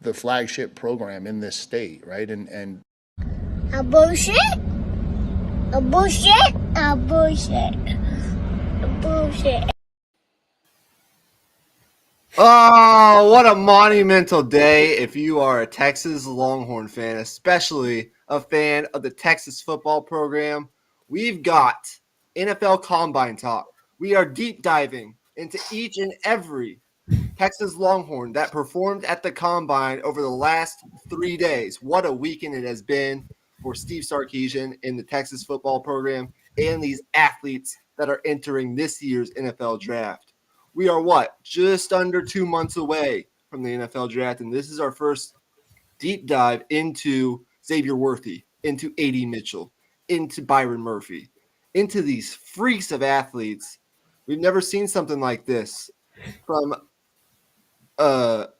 the flagship program in this state, right? And a bullshit, a bullshit, a bullshit, a bullshit. Oh, what a monumental day if you are a Texas Longhorn fan, especially a fan of the Texas football program. We've got NFL Combine talk. We are deep diving into each and every Texas Longhorn that performed at the Combine over the last 3 days. What a weekend it has been for Steve Sarkisian in the Texas football program and these athletes that are entering this year's NFL draft. We are just under 2 months away from the NFL draft, and this is our first deep dive into Xavier Worthy, into A.D. Mitchell, into Byron Murphy, into these freaks of athletes. We've never seen something like this from a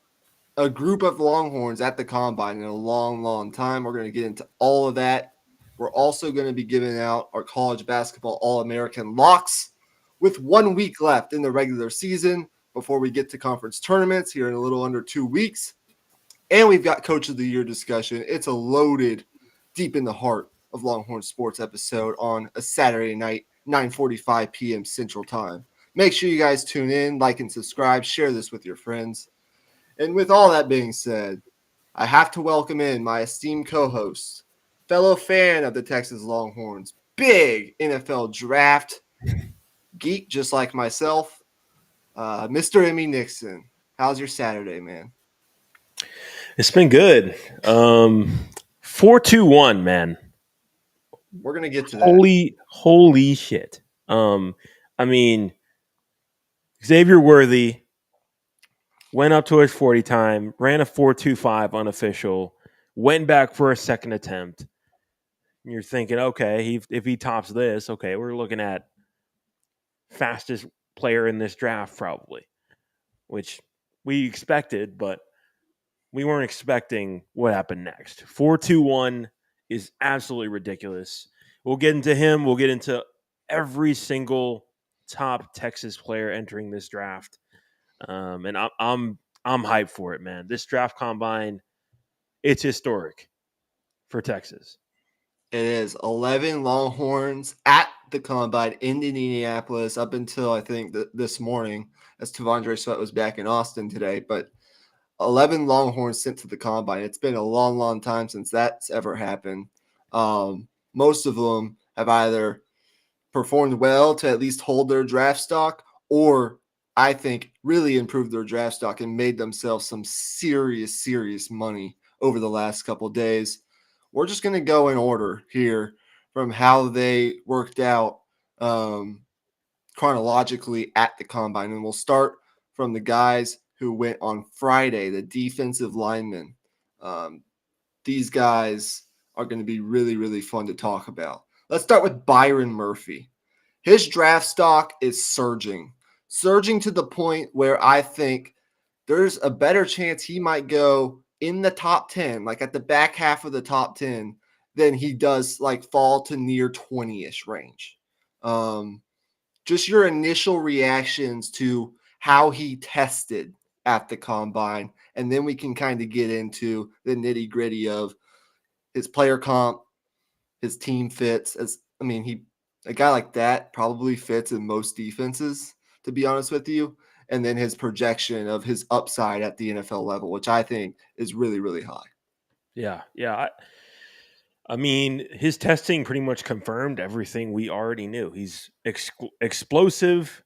group of Longhorns at the Combine in a long, long time. We're going to get into all of that. We're also going to be giving out our college basketball All-American locks with 1 week left in the regular season before we get to conference tournaments here in a little under 2 weeks. And we've got Coach of the Year discussion. It's a loaded, deep in the heart of Longhorn Sports episode on a Saturday night, 9:45 p.m. Central Time. Make sure you guys tune in, like and subscribe, share this with your friends. And with all that being said, I have to welcome in my esteemed co-host, fellow fan of the Texas Longhorns, big NFL draft geek just like myself, Mr. Imy Nixon. How's your Saturday, man? It's been good. 4-2-1, man. We're going to get to that. Holy shit. I mean, Xavier Worthy went up to his 40 time, ran a 4.25 unofficial, went back for a second attempt. And you're thinking, okay, if he tops this, okay, we're looking at fastest player in this draft probably, which we expected, but we weren't expecting what happened next. 4.21 is absolutely ridiculous. We'll get into him. We'll get into every single top Texas player entering this draft. And I'm hyped for it, man. This draft combine, it's historic for Texas. It is 11 Longhorns at the Combine in Indianapolis up until I think this morning, as TVondre Sweat was back in Austin today. But 11 Longhorns sent to the Combine. It's been a long, long time since that's ever happened. Most of them have either performed well to at least hold their draft stock, or I think really improved their draft stock and made themselves some serious, serious money over the last couple of days. We're just going to go in order here from how they worked out chronologically at the Combine. And we'll start from the guys who went on Friday, the defensive linemen. These guys are going to be really, really fun to talk about. Let's start with Byron Murphy. His draft stock is surging to the point where I think there's a better chance he might go in the top 10, like at the back half of the top 10, than he does like fall to near 20-ish range. Just your initial reactions to how he tested at the Combine, and then we can kind of get into the nitty-gritty of his player comp, his team fits. A guy like that probably fits in most defenses, to be honest with you. And then his projection of his upside at the NFL level, which I think is really, really high. Yeah. I mean, his testing pretty much confirmed everything we already knew. He's explosive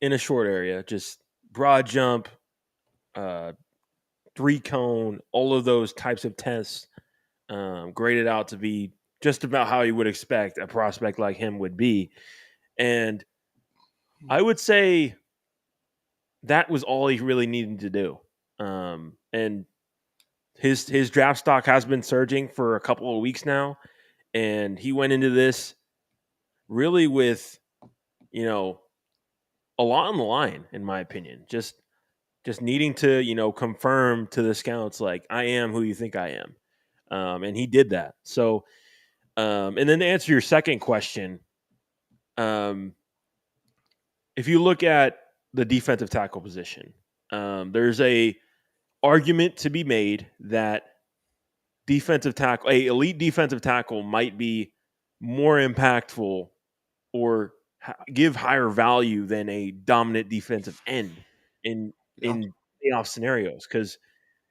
in a short area, just broad jump, 3-cone, all of those types of tests graded out to be just about how you would expect a prospect like him would be. And I would say that was all he really needed to do. And his draft stock has been surging for a couple of weeks now. And he went into this really with, a lot on the line, in my opinion. Just needing to, confirm to the scouts, like, I am who you think I am. And he did that. So, and then to answer your second question, if you look at the defensive tackle position, there's a argument to be made that elite defensive tackle might be more impactful or give higher value than a dominant defensive end in Yeah. playoff scenarios, because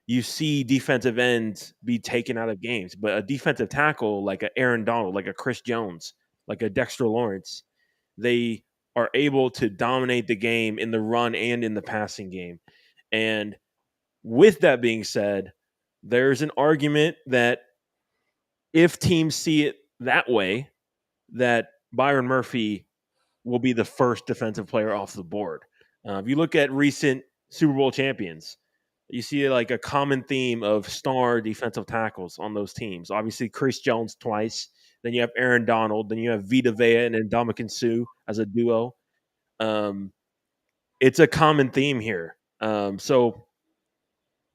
you see defensive ends be taken out of games, but a defensive tackle like a Aaron Donald, like a Chris Jones, like a Dexter Lawrence, they are able to dominate the game in the run and in the passing game. And with that being said, there's an argument that if teams see it that way, that Byron Murphy will be the first defensive player off the board. If you look at recent Super Bowl champions, you see like a common theme of star defensive tackles on those teams. Obviously, Chris Jones twice. Then you have Aaron Donald. Then you have Vita Vea and Ndamukong Suh as a duo. It's a common theme here. So,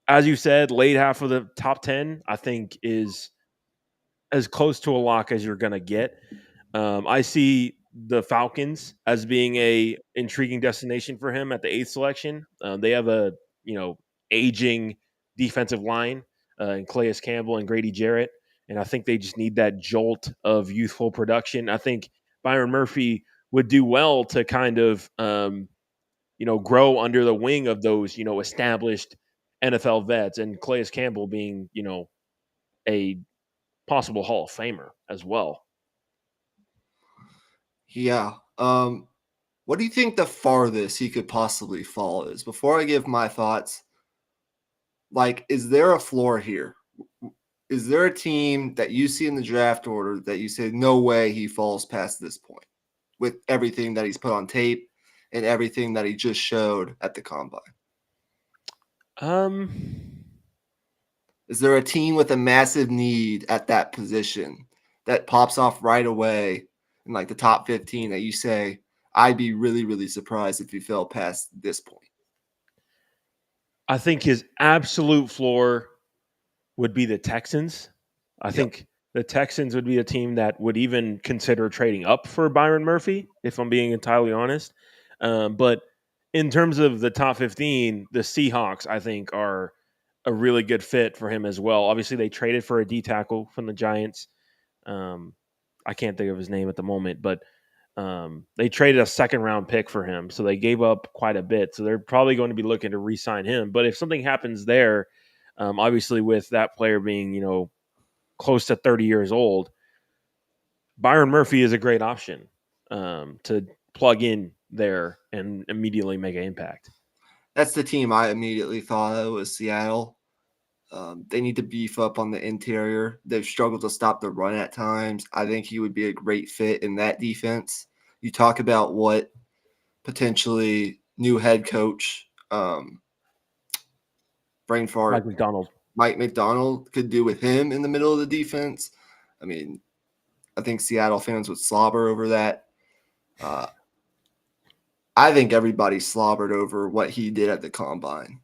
as you said, late half of the top 10, I think, is as close to a lock as you're going to get. I see the Falcons as being a intriguing destination for him at the 8th selection. They have a aging defensive line in Calais Campbell and Grady Jarrett, and I think they just need that jolt of youthful production. I think Byron Murphy would do well to kind of grow under the wing of those established NFL vets, and Calais Campbell being a possible Hall of Famer as well. Yeah. What do you think the farthest he could possibly fall is? Before I give my thoughts, like, is there a floor here? Is there a team that you see in the draft order that you say, no way he falls past this point with everything that he's put on tape and everything that he just showed at the combine? Is there a team with a massive need at that position that pops off right away in like the top 15 that you say, I'd be really, really surprised if he fell past this point? I think his absolute floor would be the Texans. I think the Texans would be a team that would even consider trading up for Byron Murphy, if I'm being entirely honest. But in terms of the top 15, the Seahawks, I think, are a really good fit for him as well. Obviously, they traded for a D tackle from the Giants. I can't think of his name at the moment, but they traded a second-round pick for him, so they gave up quite a bit. So they're probably going to be looking to re-sign him. But if something happens there, obviously with that player being, close to 30 years old, Byron Murphy is a great option to plug in there and immediately make an impact. That's the team I immediately thought of, was Seattle. They need to beef up on the interior. They've struggled to stop the run at times. I think he would be a great fit in that defense. You talk about what potentially new head coach brain fart Mike McDonald could do with him in the middle of the defense. I mean, I think Seattle fans would slobber over that. I think everybody slobbered over what he did at the combine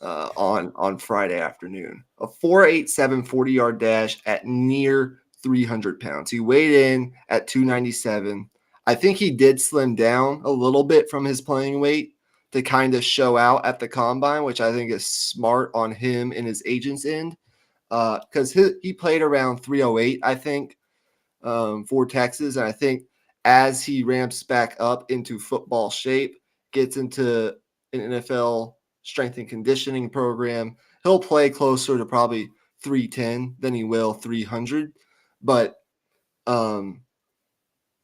on Friday afternoon. A 4.87 40-yard dash at near 300 pounds. He weighed in at 297. I think he did slim down a little bit from his playing weight to kind of show out at the combine, which I think is smart on him and his agent's end, because he played around 308, I think, for Texas. And I think as he ramps back up into football shape, gets into an NFL strength and conditioning program, he'll play closer to probably 310 than he will 300. But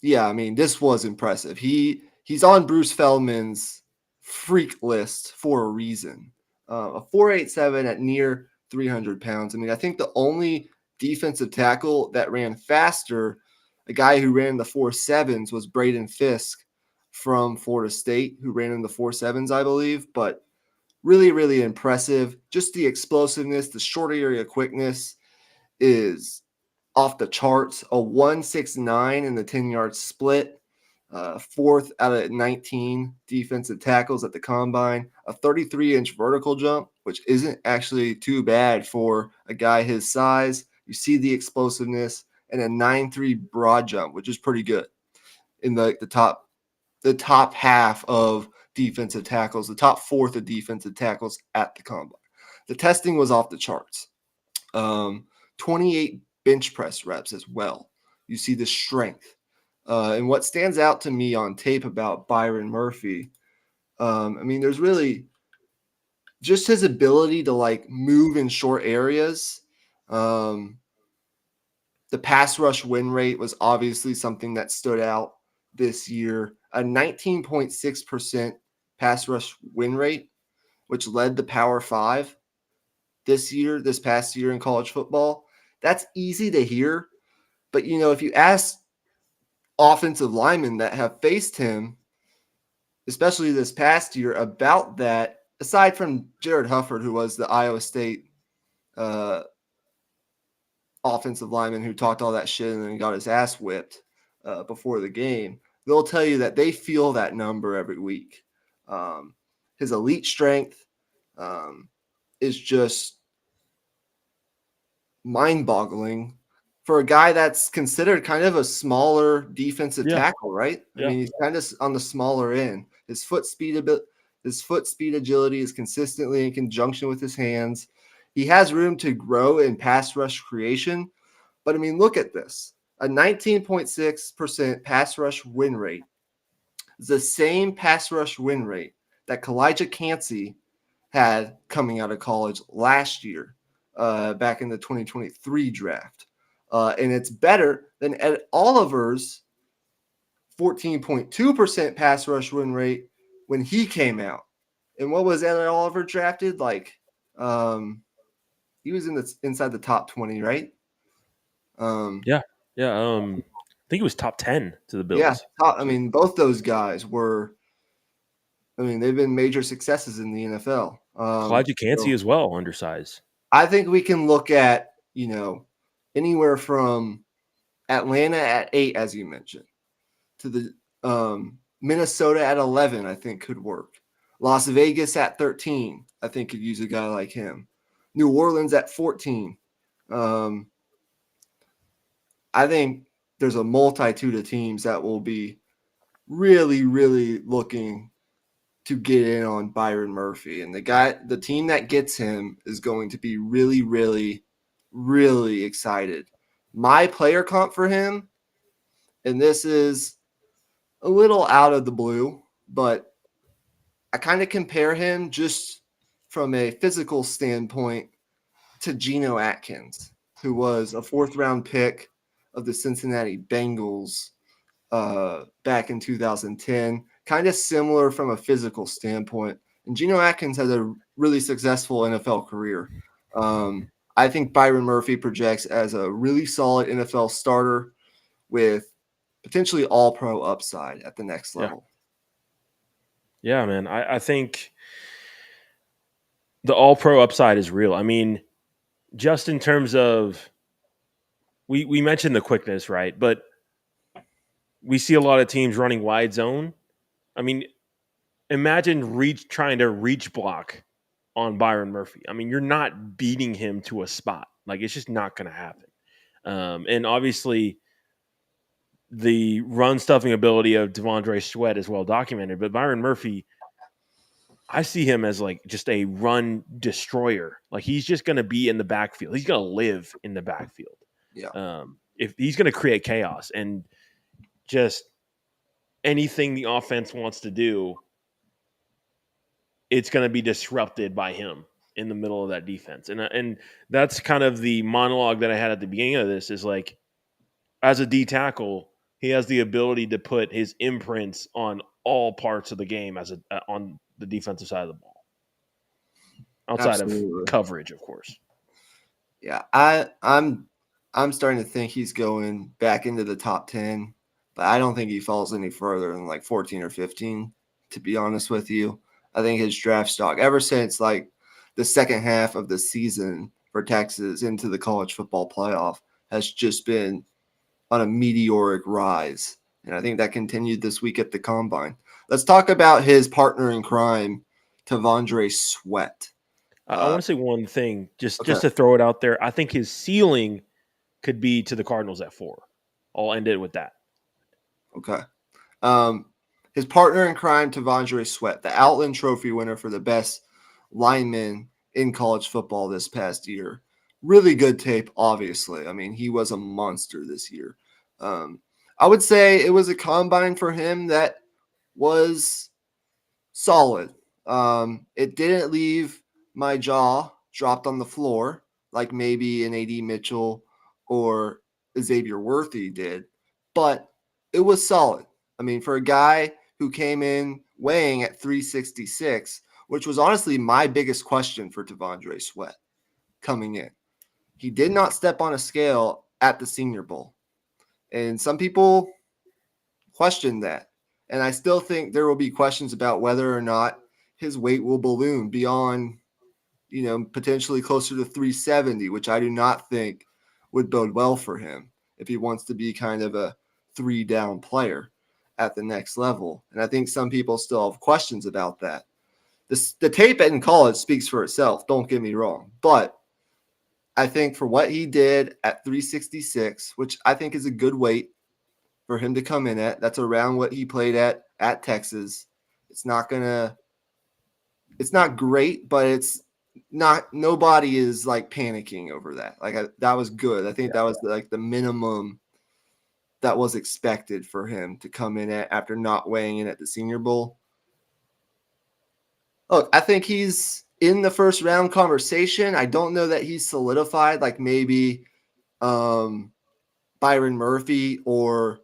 yeah, I mean, this was impressive. He's on Bruce Feldman's freak list for a reason. A 4.87 at near 300 pounds. I mean, I think the only defensive tackle that ran faster, a guy who ran the 4.7s, was Braden Fisk from Florida State, who ran in the 4.7s, I believe. But really, really impressive. Just the explosiveness, the short area quickness is off the charts. A 1.69 in the 10-yard split. Fourth out of 19 defensive tackles at the combine. A 33-inch vertical jump, which isn't actually too bad for a guy his size. You see the explosiveness, and a 9.3 broad jump, which is pretty good in the top half of defensive tackles, the top fourth of defensive tackles at the combine. The testing was off the charts. 28 bench press reps as well. You see the strength. And what stands out to me on tape about Byron Murphy, there's really just his ability to like move in short areas. The pass rush win rate was obviously something that stood out this year. A 19.6% pass rush win rate, which led the Power 5 this past year in college football. That's easy to hear. But, if you ask offensive linemen that have faced him, especially this past year, about that, aside from Jared Hufford, who was the Iowa State offensive lineman who talked all that shit and then got his ass whipped before the game, they'll tell you that they feel that number every week. His elite strength is just mind-boggling for a guy that's considered kind of a smaller defensive tackle, right? Yeah. He's kind of on the smaller end. His foot speed agility is consistently in conjunction with his hands. He has room to grow in pass rush creation, but look at this. A 19.6% pass rush win rate is the same pass rush win rate that Kalijah Cansey had coming out of college last year, back in the 2023 draft. And it's better than Ed Oliver's 14.2% pass rush win rate when he came out. And what was Ed Oliver drafted? He was inside the top 20, right? Yeah. I think it was top 10 to the Bills. Yeah. Both those guys were, they've been major successes in the NFL. Kalijah Cansey as well, undersized. I think we can look at, anywhere from Atlanta at 8, as you mentioned, to the Minnesota at 11, I think could work. Las Vegas at 13, I think could use a guy like him. New Orleans at 14. I think there's a multitude of teams that will be really, really looking to get in on Byron Murphy. And the team that gets him is going to be really, really, really excited. My player comp for him, and this is a little out of the blue, but I kind of compare him just from a physical standpoint to Geno Atkins, who was a 4th-round pick of the Cincinnati Bengals back in 2010. Kind of similar from a physical standpoint. And Geno Atkins has a really successful NFL career. I think Byron Murphy projects as a really solid NFL starter with potentially all-pro upside at the next level. Yeah, man. I think the all-pro upside is real. Just in terms of we mentioned the quickness, right? But we see a lot of teams running wide zone. Imagine trying to reach block on Byron Murphy. You're not beating him to a spot. It's just not going to happen. And obviously, the run stuffing ability of TVondre Sweat is well documented. But Byron Murphy, I see him as just a run destroyer. He's just going to be in the backfield. He's going to live in the backfield. Yeah. If he's going to create chaos and just anything the offense wants to do, it's going to be disrupted by him in the middle of that defense. And that's kind of the monologue that I had at the beginning of this is as a D tackle, he has the ability to put his imprints on all parts of the game on the defensive side of the ball. Outside Absolutely. of coverage, of course. Yeah, I'm starting to think he's going back into the top 10, but I don't think he falls any further than 14 or 15, to be honest with you. I think his draft stock, ever since the second half of the season for Texas into the college football playoff, has just been on a meteoric rise. And I think that continued this week at the Combine. Let's talk about his partner in crime, TVondre Sweat. I want to say one thing, just Okay. to throw it out there. I think his ceiling could be to the Cardinals at 4. I'll end it with that. Okay. His partner in crime, TVondre Sweat, the Outland Trophy winner for the best lineman in college football this past year. Really good tape, obviously. I mean, he was a monster this year. I would say it was a combine for him that was solid. It didn't leave my jaw dropped on the floor like maybe an A.D. Mitchell or Xavier Worthy did, but it was solid. I mean, for a guy who came in weighing at 366, which was honestly my biggest question for TVondre Sweat coming in. He did not step on a scale at the Senior Bowl. And some people question that. And I still think there will be questions about whether or not his weight will balloon beyond, potentially closer to 370, which I do not think would bode well for him if he wants to be kind of a 3-down player at the next level. And I think some people still have questions about that. The tape in college speaks for itself, don't get me wrong. But I think for what he did at 366, which I think is a good weight for him to come in at, that's around what he played at Texas. It's not great, but it's not, nobody is like panicking over that. That was good. I think that was like the minimum that was expected for him to come in at after not weighing in at the Senior Bowl. Look, I think he's in the first round conversation. I don't know that he's solidified like maybe Byron Murphy or,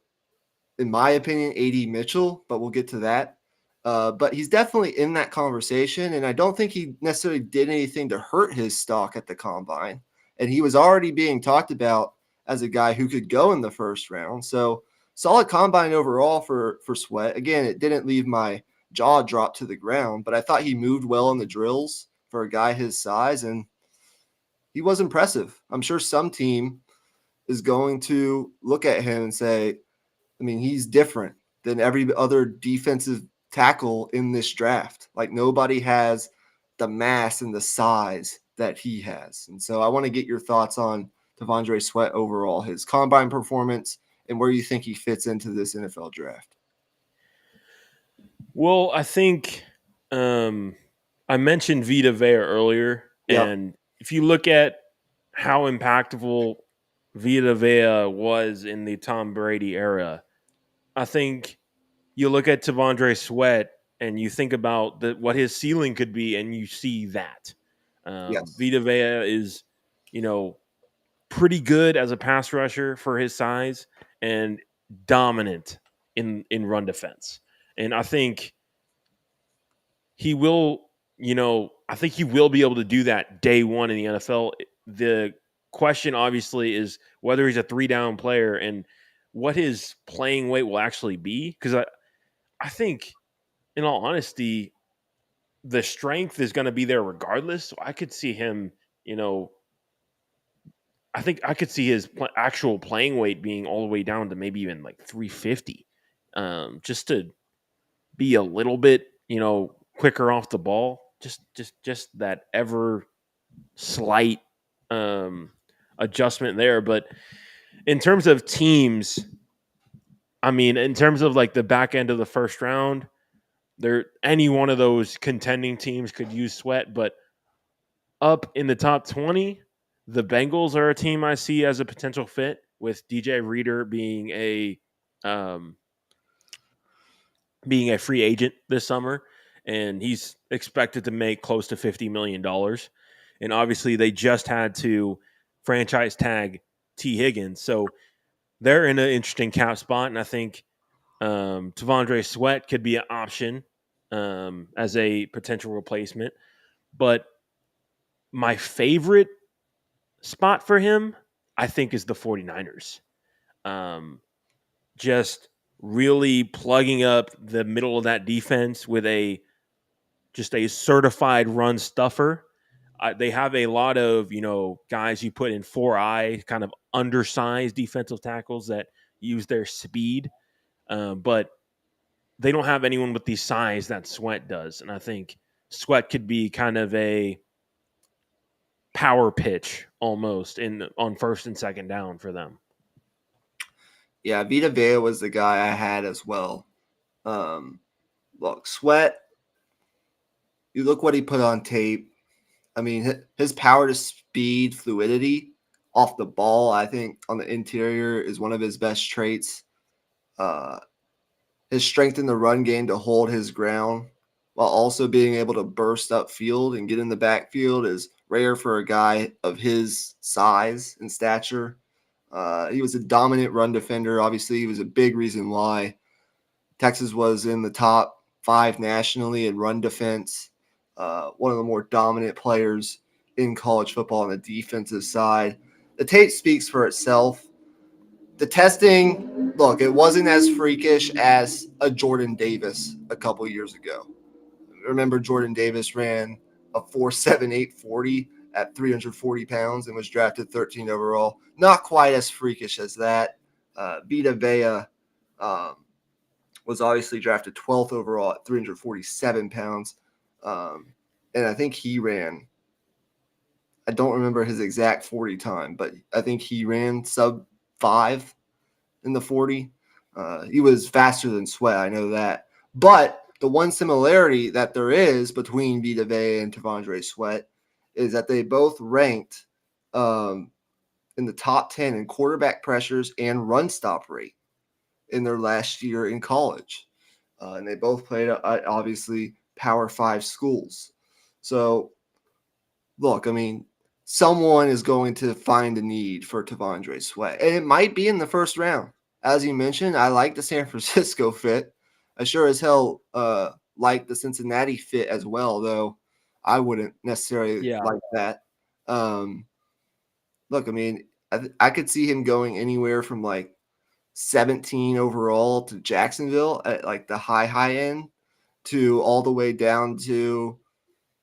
in my opinion, A.D. Mitchell, but we'll get to that. But he's definitely in that conversation, and I don't think he necessarily did anything to hurt his stock at the combine. And he was already being talked about as a guy who could go in the first round. So solid combine overall for Sweat. Again, it didn't leave my jaw dropped to the ground, but I thought he moved well in the drills for a guy his size, and he was impressive. I'm sure some team is going to look at him and say, I mean, he's different than every other defensive tackle in this draft. Like, nobody has the mass and the size that he has. And so I want to get your thoughts on TVondre Sweat overall, his combine performance, and where you think he fits into this NFL draft. Well, I think I mentioned Vita Vea earlier, and if you look at how impactful Vita Vea was in the Tom Brady era, I think you look at TVondre Sweat and you think about what his ceiling could be, and you see that. Vita Vea is, pretty good as a pass rusher for his size and dominant in run defense. And I think he will, I think he will be able to do that day one in the NFL. The question obviously is whether he's a 3-down player and what his playing weight will actually be. Because I think, in all honesty, the strength is going to be there regardless. So I could see him, I think I could see his actual playing weight being all the way down to maybe even like 350, just to be a little bit, quicker off the ball. Just that ever slight adjustment there. But in terms of teams, I mean, in terms of like the back end of the first round, any one of those contending teams could use Sweat, but up in the top 20, the Bengals are a team I see as a potential fit, with DJ Reader being a free agent this summer, and he's expected to make close to $50 million. And obviously they just had to franchise tag T. Higgins. So they're in an interesting cap spot, and I think TVondre Sweat could be an option as a potential replacement. But my favorite spot for him, I think, is the 49ers. Just really plugging up the middle of that defense with just a certified run stuffer. They have a lot of, guys you put in 4-eye, kind of undersized defensive tackles that use their speed. But they don't have anyone with the size that Sweat does. And I think Sweat could be kind of a power pitch almost on first and second down for them. Yeah, Vita Vea was the guy I had as well. Look, Sweat, you look what he put on tape. I mean, his power to speed, fluidity off the ball, I think on the interior is one of his best traits. Uh, his strength in the run game to hold his ground while also being able to burst upfield and get in the backfield is rare for a guy of his size and stature. He was a dominant run defender. Obviously, he was a big reason why Texas was in the top 5 nationally in run defense. One of the more dominant players in college football on the defensive side. The tape speaks for itself. The testing, look, it wasn't as freakish as a Jordan Davis a couple years ago. Remember, Jordan Davis ran a 4.78 40 at 340 pounds and was drafted 13 overall. Not quite as freakish as that. Vita Vea was obviously drafted 12th overall at 347 pounds. And I think he ran, I don't remember his exact 40 time, but I think he ran sub 5 in the 40. He was faster than Sweat, I know that. But the one similarity that there is between Vita Vea and TVondre Sweat is that they both ranked in the top 10 in quarterback pressures and run stop rate in their last year in college. And they both played at obviously Power 5 schools. So, look, I mean, someone is going to find a need for TVondre Sweat. And it might be in the first round. As you mentioned, I like the San Francisco fit. I sure as hell like the Cincinnati fit as well, though I wouldn't necessarily like that. Look, I mean, I could see him going anywhere from like 17 overall to Jacksonville at like the high end to all the way down to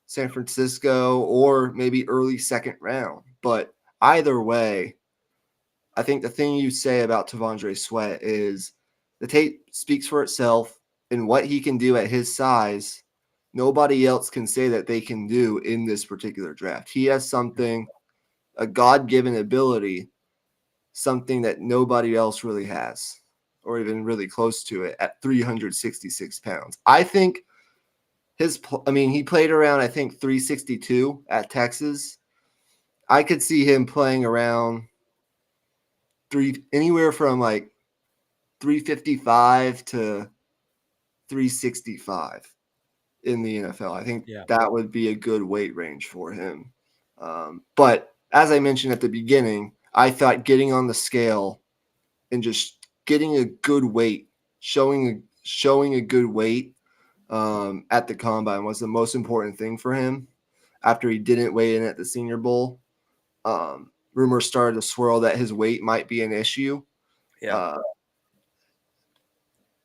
San Francisco or maybe early second round. But either way, I think the thing you say about TVondre Sweat is the tape speaks for itself, and what he can do at his size, nobody else can say that they can do in this particular draft. He has something, a God-given ability, something that nobody else really has, or even really close to it at 366 pounds. I think he played around, I think, 362 at Texas. I could see him playing around anywhere from like 355 to 365 in the NFL. I think that would be a good weight range for him. But as I mentioned at the beginning, I thought getting on the scale and just getting a good weight, showing a good weight at the combine was the most important thing for him. After he didn't weigh in at the Senior Bowl, rumors started to swirl that his weight might be an issue.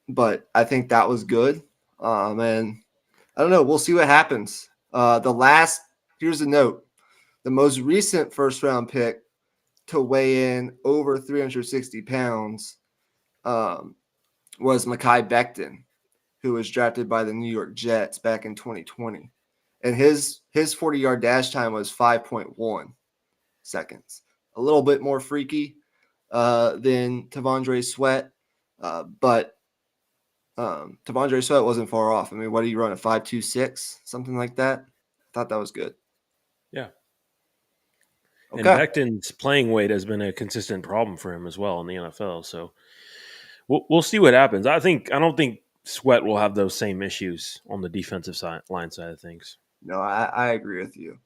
But I think that was good. And I don't know. We'll see what happens. Here's a note. The most recent first-round pick to weigh in over 360 pounds was Mekhi Becton, who was drafted by the New York Jets back in 2020. And his 40-yard dash time was 5.1 seconds. A little bit more freaky than TVondre Sweat, but TVondre Sweat wasn't far off. I mean, what did he run, a 5.26, something like that? I thought that was good. Yeah. Okay. And Becton's playing weight has been a consistent problem for him as well in the NFL. So we'll see what happens. I don't think Sweat will have those same issues on the defensive line side of things. No, I agree with you.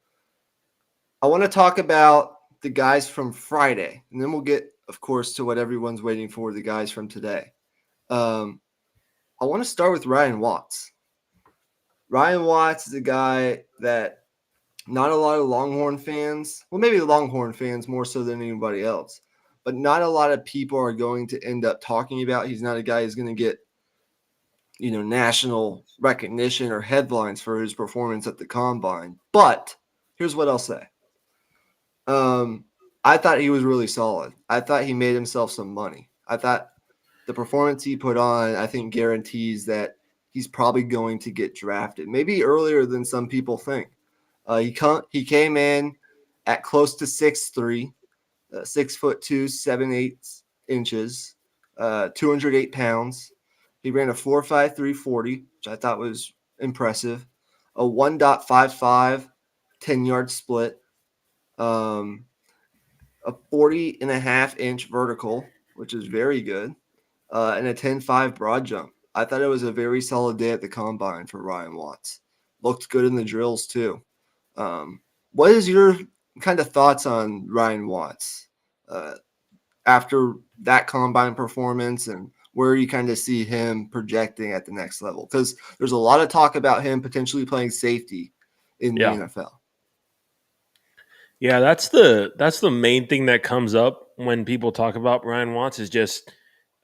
I want to talk about the guys from Friday, and then we'll get, of course, to what everyone's waiting for, the guys from today. I want to start with Ryan Watts. Ryan Watts is a guy that not a lot of Longhorn fans, well, maybe Longhorn fans more so than anybody else, but not a lot of people are going to end up talking about. He's not a guy who's going to get, national recognition or headlines for his performance at the combine. But here's what I'll say. I thought he was really solid. I thought he made himself some money. I thought the performance he put on, I think, guarantees that he's probably going to get drafted, maybe earlier than some people think. He came in at close to 6'3", 6'2", 7/8 inches, 208 pounds. He ran a 4.53 40, which I thought was impressive. A 1.55 10-yard split, a 40.5-inch vertical, which is very good, and a 10.5 broad jump. I thought it was a very solid day at the combine for Ryan Watts. Looked good in the drills too. What is your kind of thoughts on Ryan Watts after that combine performance, and where you kind of see him projecting at the next level? Because there's a lot of talk about him potentially playing safety in the Yeah. NFL. Yeah, that's the main thing that comes up when people talk about Ryan Watts is just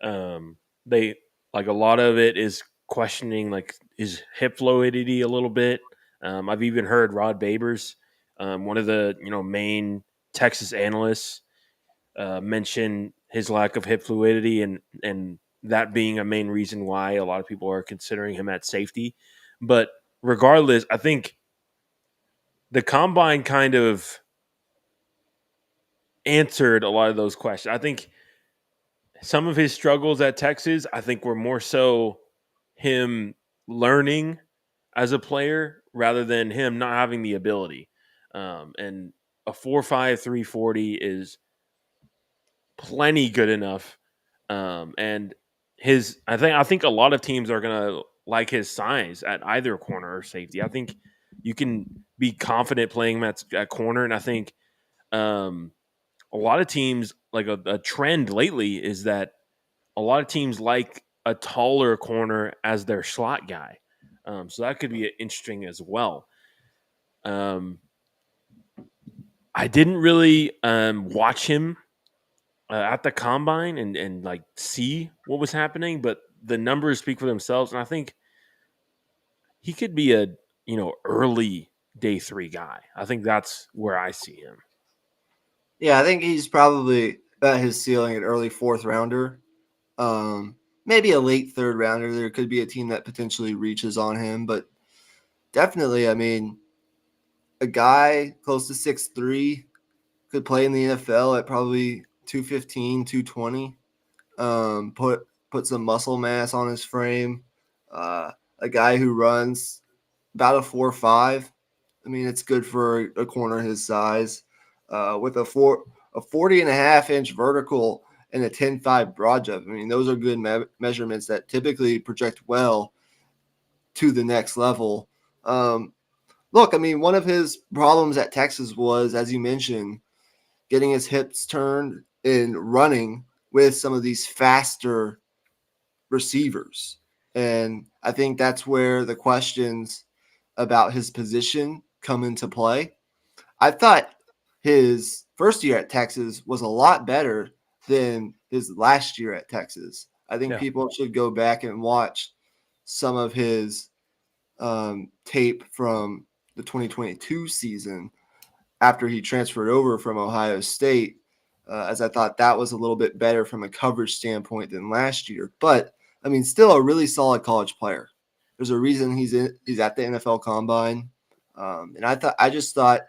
they like a lot of it is questioning like his hip fluidity a little bit. I've even heard Rod Babers, one of the main Texas analysts, mention his lack of hip fluidity and that being a main reason why a lot of people are considering him at safety. But regardless, I think the combine kind of answered a lot of those questions. I think some of his struggles at Texas, I think were more so him learning as a player rather than him not having the ability. And a 4.5 340 is plenty good enough. And I think a lot of teams are gonna like his size at either corner or safety. I think you can be confident playing him at corner, and I think um, a lot of teams like a trend lately is that a lot of teams like a taller corner as their slot guy. So that could be interesting as well. Um, I didn't really watch him at the combine and like see what was happening, but the numbers speak for themselves, and I think he could be a early day 3 guy. I think that's where I see him. Yeah, I think he's probably at his ceiling an early fourth rounder. Maybe a late third rounder. There could be a team that potentially reaches on him, but definitely, I mean, a guy close to 6'3" could play in the NFL at probably 215, 220. Put some muscle mass on his frame. A guy who runs about a 4.5. I mean, it's good for a corner his size. With a 40.5-inch vertical and a 10.5 broad jump. I mean, those are good measurements that typically project well to the next level. Look, I mean, one of his problems at Texas was, as you mentioned, getting his hips turned and running with some of these faster receivers. And I think that's where the questions about his position come into play. I thought his first year at Texas was a lot better than his last year at Texas. I think Yeah. people should go back and watch some of his tape from the 2022 season after he transferred over from Ohio State, as I thought that was a little bit better from a coverage standpoint than last year. But I mean, still a really solid college player. There's a reason he's at the NFL Combine, and I just thought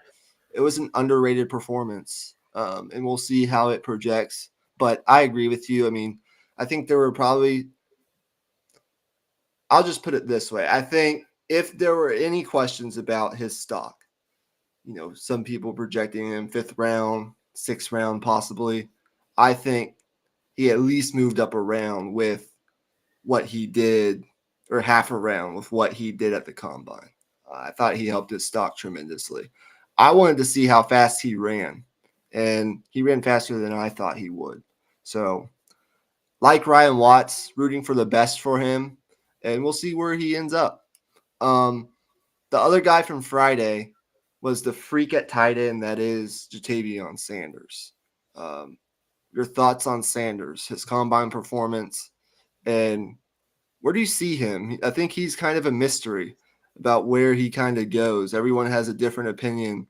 it was an underrated performance, and we'll see how it projects. But I agree with you. I mean, I think there were probably. I'll just put it this way. I think if there were any questions about his stock, some people projecting him 5th round, 6th round, possibly. I think he at least moved up a round with what he did, or half a round with what he did at the combine. I thought he helped his stock tremendously. I wanted to see how fast he ran, and he ran faster than I thought he would. So, like Ryan Watts, rooting for the best for him, and we'll see where he ends up. The other guy from Friday was the freak at tight end that is Ja'Tavion Sanders. Your thoughts on Sanders, his combine performance, and where do you see him? I think he's kind of a mystery about where he kind of goes. Everyone has a different opinion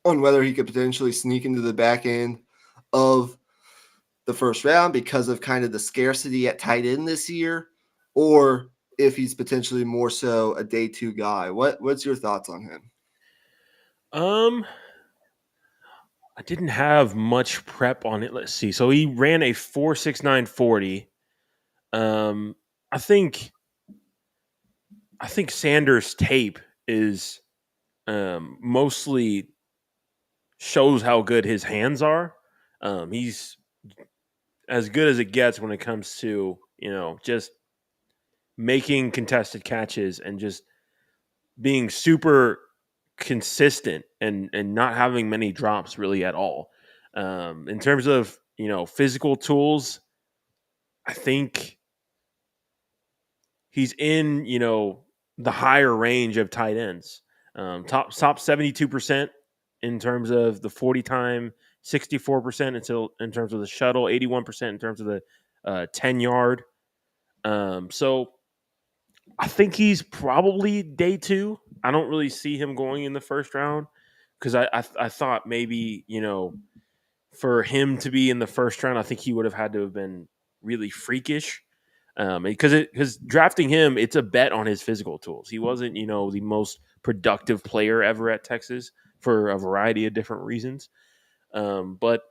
on whether he could potentially sneak into the back end of the first round because of kind of the scarcity at tight end this year, or if he's potentially more so a day 2 guy. What's your thoughts on him? Um, I didn't have much prep on it. Let's see. So he ran a 4.6940. Um, I think Sanders' tape is mostly shows how good his hands are. He's as good as it gets when it comes to, just making contested catches and just being super consistent and not having many drops really at all. In terms of, physical tools, I think he's in, the higher range of tight ends. Top 72% in terms of the 40 time, 64% in terms of the shuttle, 81% in terms of the 10-yard. So I think he's probably day 2. I don't really see him going in the first round because I thought maybe, for him to be in the first round, I think he would have had to have been really freakish. Because drafting him, it's a bet on his physical tools. He wasn't, the most productive player ever at Texas for a variety of different reasons. But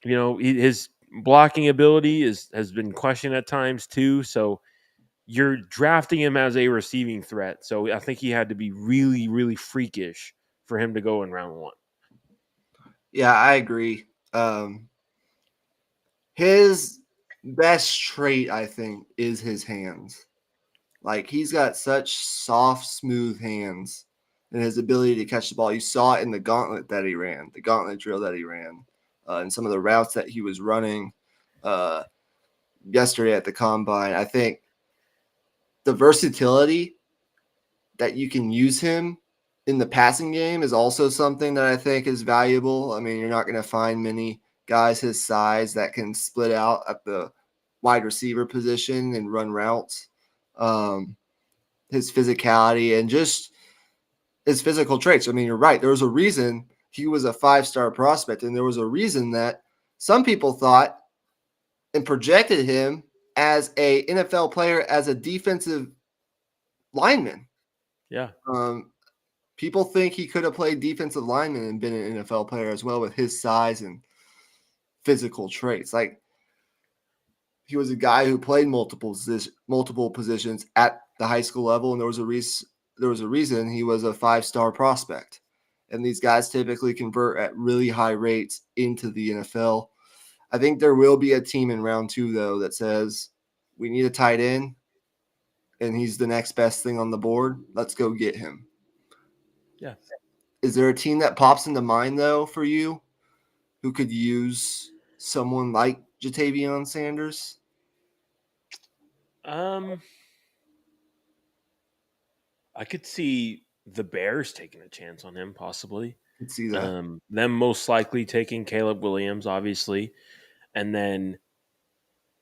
his blocking ability has been questioned at times too. So you're drafting him as a receiving threat. So I think he had to be really, really freakish for him to go in round 1. Yeah, I agree. His best trait, I think, is his hands. Like, he's got such soft, smooth hands and his ability to catch the ball. You saw it in the gauntlet that he ran, the gauntlet drill that he ran, and some of the routes that he was running yesterday at the combine. I think the versatility that you can use him in the passing game is also something that I think is valuable. I mean, you're not going to find many guys his size that can split out at the wide receiver position and run routes. His physicality and just his physical traits. I mean, you're right. There was a reason he was a 5-star prospect, and there was a reason that some people thought and projected him as a NFL player, as a defensive lineman. Yeah. People think he could have played defensive lineman and been an NFL player as well with his size and physical traits. Like, he was a guy who played multiple positions at the high school level, and there was a reason he was a 5-star prospect. And these guys typically convert at really high rates into the NFL. I think there will be a team in round 2, though, that says we need a tight end, and he's the next best thing on the board. Let's go get him. Yeah. Is there a team that pops into mind, though, for you who could use someone like Jatavion Sanders? I could see the Bears taking a chance on him, possibly. Could see that. Them most likely taking Caleb Williams, obviously, and then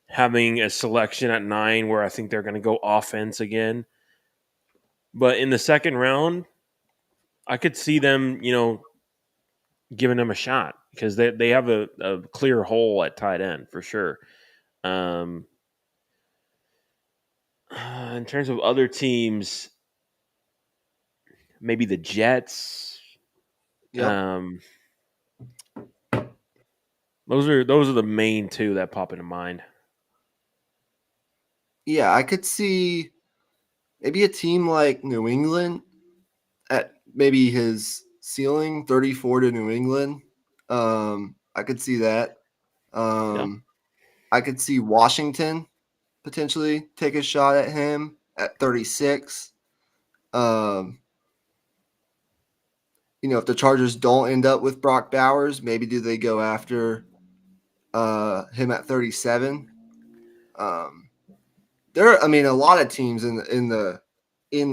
having a selection at 9 where I think they're going to go offense again. But in the second round, I could see them, giving them a shot because they have a clear hole at tight end for sure. In terms of other teams, maybe the Jets. Yep. Those are the main 2 that pop into mind. Yeah, I could see maybe a team like New England at maybe his ceiling, 34 to New England. I could see that. Yeah. I could see Washington potentially take a shot at him at 36. If the Chargers don't end up with Brock Bowers, maybe do they go after him at 37? A lot of teams in the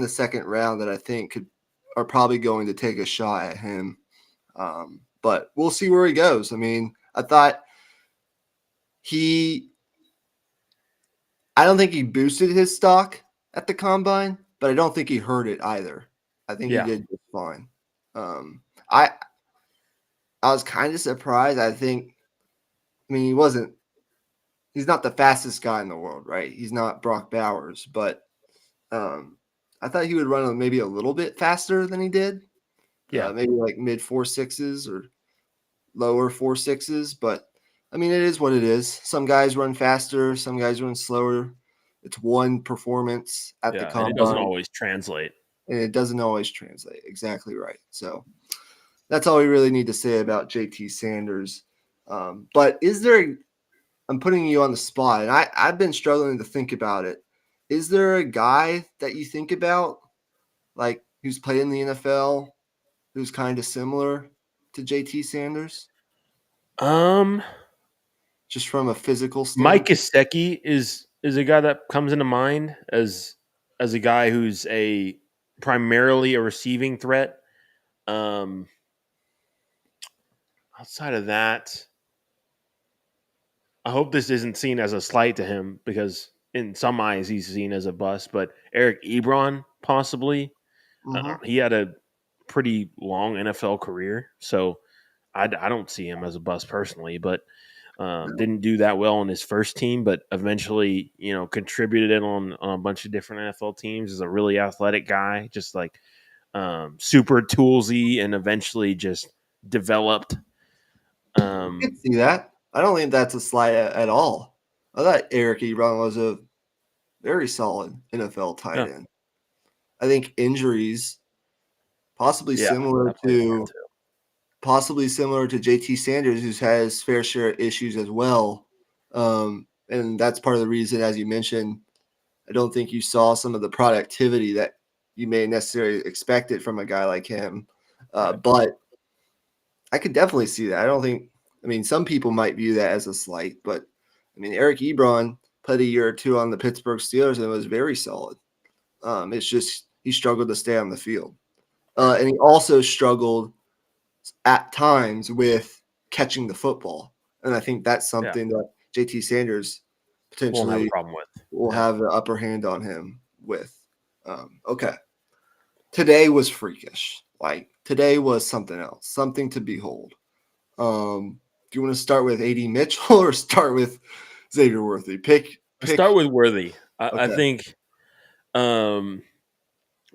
second round that I think are probably going to take a shot at him. But we'll see where he goes. I mean, I don't think he boosted his stock at the combine, but I don't think he hurt it either. I think he did just fine. I was kind of surprised. He's not the fastest guy in the world, right? He's not Brock Bowers, but I thought he would run maybe a little bit faster than he did. Yeah. Maybe like mid 4.6s or lower 4.6s, but I mean, it is what it is. Some guys run faster, some guys run slower. It's one performance at the combine. And it doesn't always translate. and it doesn't always translate. Exactly right. So that's all we really need to say about JT Sanders. But is there, I'm putting you on the spot, and I've been struggling to think about it. Is there a guy that you think about, like who's played in the NFL, who's kind of similar to JT Sanders, Um, just from a physical Mike standpoint? Gesicki is a guy that comes into mind as a guy who's a primarily a receiving threat. Um, outside of that, I hope this isn't seen as a slight to him because in some eyes he's seen as a bust. But Eric Ebron possibly, Mm-hmm. he had a pretty long NFL career, so I don't see him as a bust personally. But didn't do that well on his first team, but eventually, contributed on a bunch of different NFL teams. Is a really athletic guy, just like super toolsy, and eventually just developed. I can see that. I don't think that's a slight at all. I thought Eric Ebron was a very solid NFL tight Yeah, end. I think injuries, possibly yeah, similar that plays a part too. JT Sanders, who's has fair share of issues as well. And that's part of the reason, as you mentioned, I don't think you saw some of the productivity that you may necessarily expect it from a guy like him. Right. But I could definitely see that. I mean, some people might view that as a slight, but I mean, Eric Ebron played a year or two on the Pittsburgh Steelers and was very solid. It's just he struggled to stay on the field. And he also struggled at times with catching the football. And I think that's Yeah, something that JT Sanders won't have a potentially problem with. will Yeah, have the upper hand on him with. Okay. Today was freakish. Like today was something else, something to behold. Do you want to start with AD Mitchell or start with Xavier Worthy? let's start Pick. with Worthy. I Okay. think. Um,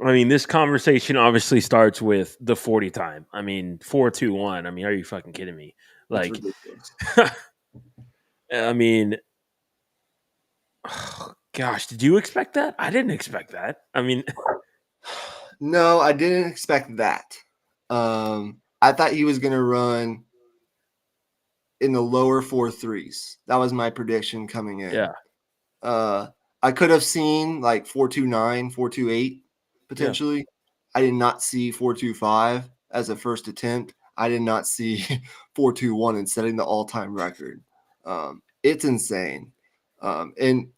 I mean, this conversation obviously starts with the 40 time. I mean, 4-2-1. I mean, are you fucking kidding me? That's Like, ridiculous. I mean, gosh, did you expect that? I didn't expect that. I mean, No, I didn't expect that. I thought he was going to run in the lower 4.3s. That was my prediction coming in. yeah, Uh, I could have seen like 4.29, 4.28 yeah, potentially. I did not see 4.25 as a first attempt. I did not see 4.21 and setting the all-time record. It's insane. And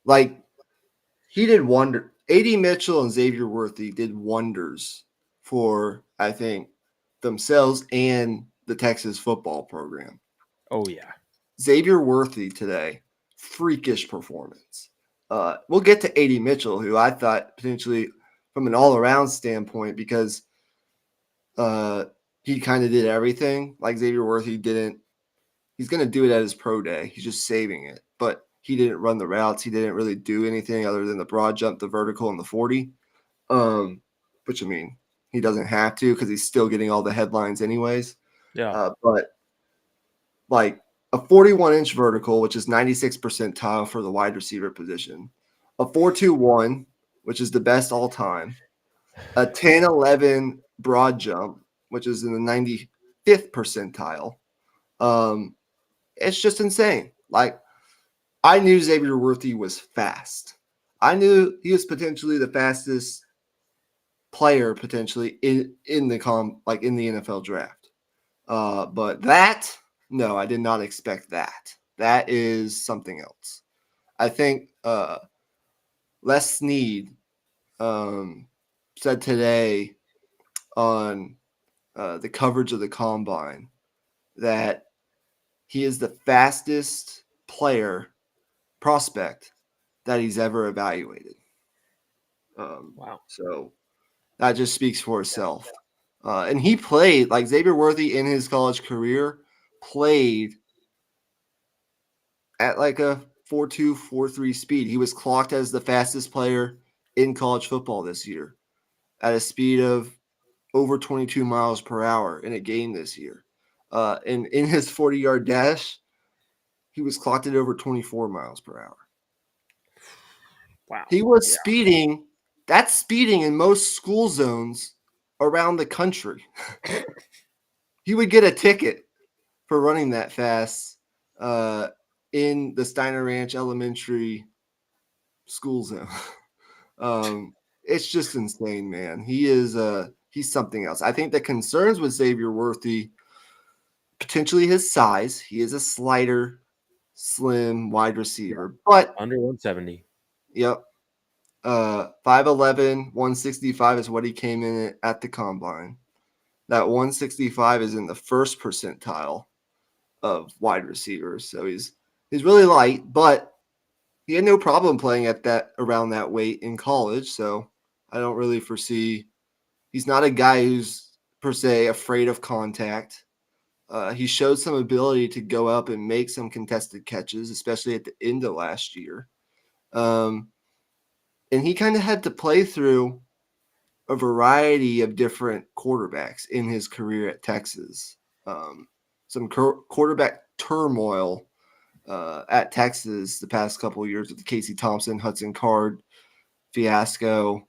like he did wonder. AD Mitchell and Xavier Worthy did wonders for, I think, themselves and the Texas football program. oh yeah, Xavier Worthy today, freakish performance. We'll get to AD Mitchell, who I thought potentially from an all-around standpoint, because he kind of did everything. Like Xavier Worthy didn't. He's going to do it at his pro day. He's just saving it. But he didn't run the routes. He didn't really do anything other than the broad jump, the vertical, and the 40. Which, I mean, he doesn't have to because he's still getting all the headlines anyways. yeah. But like a 41-inch vertical, which is 96th percentile for the wide receiver position, a 4.21, which is the best all time, a 10.11 broad jump, which is in the 95th percentile. It's just insane. Like, I knew Xavier Worthy was fast. I knew he was potentially the fastest player potentially in the NFL draft. But that, no, I did not expect that. That is something else. I think Les Snead said today on the coverage of the combine that he is the fastest player prospect that he's ever evaluated. Wow. So that just speaks for itself. And he played, like Xavier Worthy in his college career, played at like a 4.2, 4.3 speed. He was clocked as the fastest player in college football this year at a speed of over 22 miles per hour in a game this year. And in his 40-yard dash, he was clocked at over 24 miles per hour. Wow. He was speeding. That's speeding in most school zones around the country. He would get a ticket for running that fast in the Steiner Ranch Elementary school zone. It's just insane, man. He's something else. I think the concerns with Xavier Worthy, potentially his size. He is a slighter, slim wide receiver, but Under 170. yep. 5'11", 165 is what he came in at the combine. That 165 is in the first percentile of wide receivers. So he's really light, but he had no problem playing at that around that weight in college. So I don't really foresee. He's not a guy who's per se afraid of contact. He showed some ability to go up and make some contested catches, especially at the end of last year. And he kind of had to play through a variety of different quarterbacks in his career at Texas. Some quarterback turmoil at Texas the past couple of years with the Casey Thompson, Hudson Card fiasco,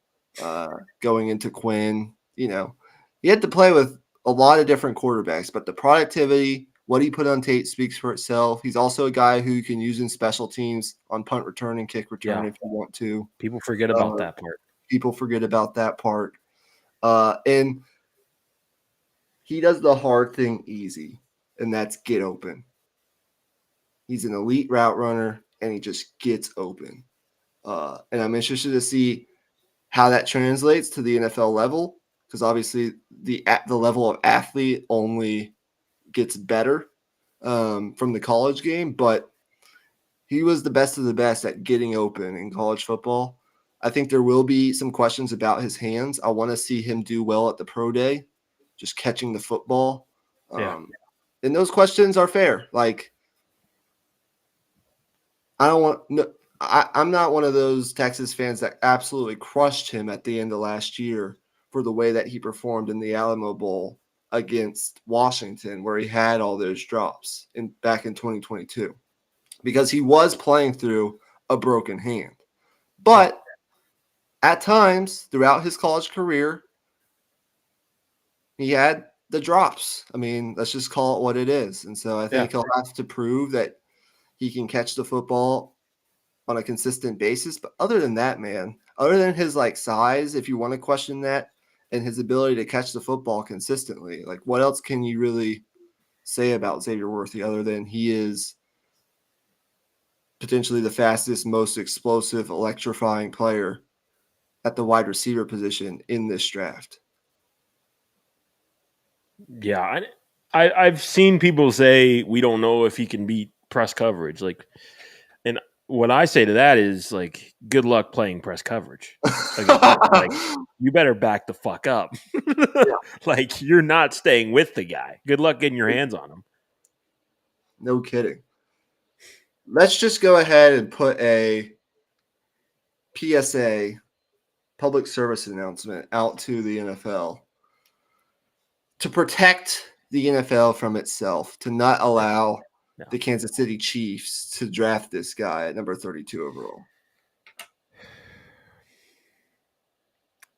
going into Quinn. You know, he had to play with a lot of different quarterbacks, but the productivity, what he put on tape speaks for itself. He's also a guy who you can use in special teams on punt return and kick return if you want to. People forget about that part. People forget about that part. And he does the hard thing easy, and that's get open. He's an elite route runner, and he just gets open. And I'm interested to see how that translates to the NFL level, because obviously the level of athlete only gets better from the college game, but he was the best of the best at getting open in college football. I think there will be some questions about his hands. I want to see him do well at the pro day, just catching the football. And those questions are fair. Like, I'm not one of those Texas fans that absolutely crushed him at the end of last year for the way that he performed in the Alamo Bowl against Washington, where he had all those drops back in 2022, because he was playing through a broken hand. But at times throughout his college career, he had the drops. I mean, let's just call it what it is. And so I think he'll have to prove that he can catch the football on a consistent basis. But other than that, man, other than his like size, if you want to question that, and his ability to catch the football consistently, like what else can you really say about Xavier Worthy other than he is potentially the fastest, most explosive, electrifying player at the wide receiver position in this draft? Yeah, I've seen people say we don't know if he can beat press coverage. Like, and what I say to that is like, good luck playing press coverage. Like, you better back the fuck up. Like, you're not staying with the guy. Good luck getting your hands on him. No kidding. Let's just go ahead and put a PSA, public service announcement, out to the NFL to protect the NFL from itself, to not allow the Kansas City Chiefs to draft this guy at number 32 overall.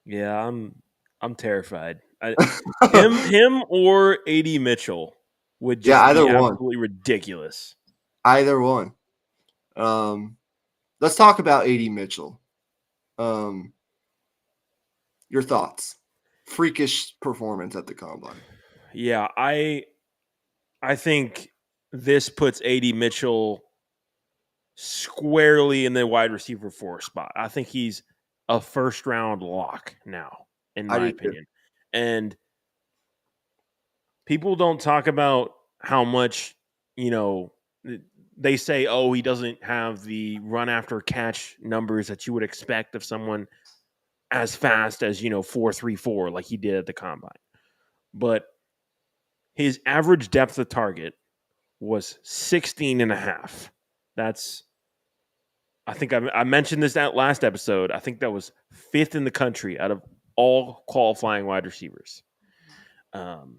Yeah, I'm terrified. Him or AD Mitchell would just either be one. absolutely ridiculous. Either one. Let's talk about AD Mitchell. Your thoughts? Freakish performance at the combine. Yeah, I think this puts AD Mitchell squarely in the wide receiver 4 spot. I think he's a first round lock now, in my opinion. And people don't talk about how much, they say, oh, he doesn't have the run after catch numbers that you would expect of someone as fast as, 4.34 like he did at the combine. But his average depth of target was 16 and a half. That's, I think I mentioned this that last episode. I think that was 5th in the country out of all qualifying wide receivers.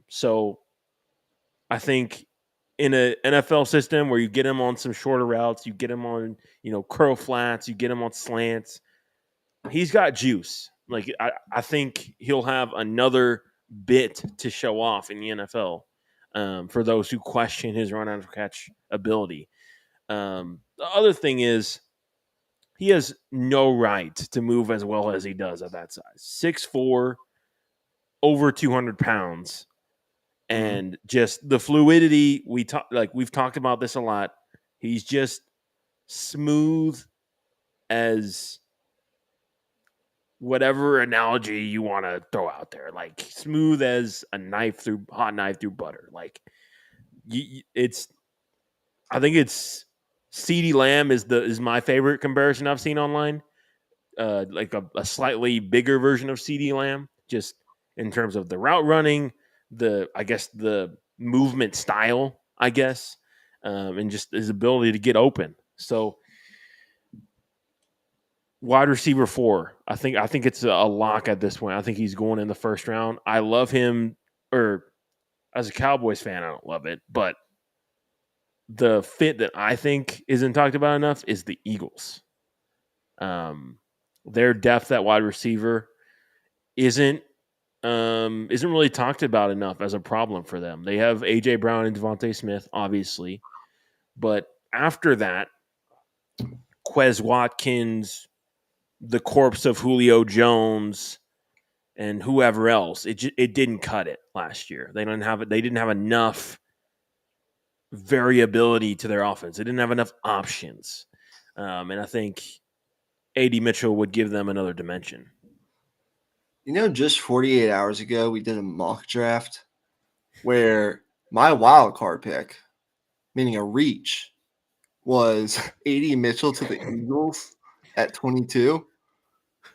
So I think in an NFL system where you get him on some shorter routes, you get him on, curl flats, you get him on slants, he's got juice. Like I think he'll have another bit to show off in the NFL. For those who question his run after catch ability. The other thing is he has no right to move as well as he does at that size. 6'4", over 200 pounds, and just the fluidity we've talked about this a lot. He's just smooth as whatever analogy you want to throw out there, like smooth as a hot knife through butter. Like it's, I think it's CeeDee Lamb is my favorite comparison I've seen online. Like a slightly bigger version of CeeDee Lamb, just in terms of the route running, the movement style, and just his ability to get open. So wide receiver 4, I think it's a lock at this point. I think he's going in the first round. I love him, or as a Cowboys fan, I don't love it, but the fit that I think isn't talked about enough is the Eagles. Their depth at wide receiver isn't really talked about enough as a problem for them. They have AJ Brown and Devontae Smith, obviously, but after that, Quez Watkins, the corpse of Julio Jones, and whoever else, it didn't cut it last year. They didn't have enough variability to their offense. They didn't have enough options, and I think A.D. Mitchell would give them another dimension. Just 48 hours ago, we did a mock draft where my wild card pick, meaning a reach, was A.D. Mitchell to the Eagles at 22.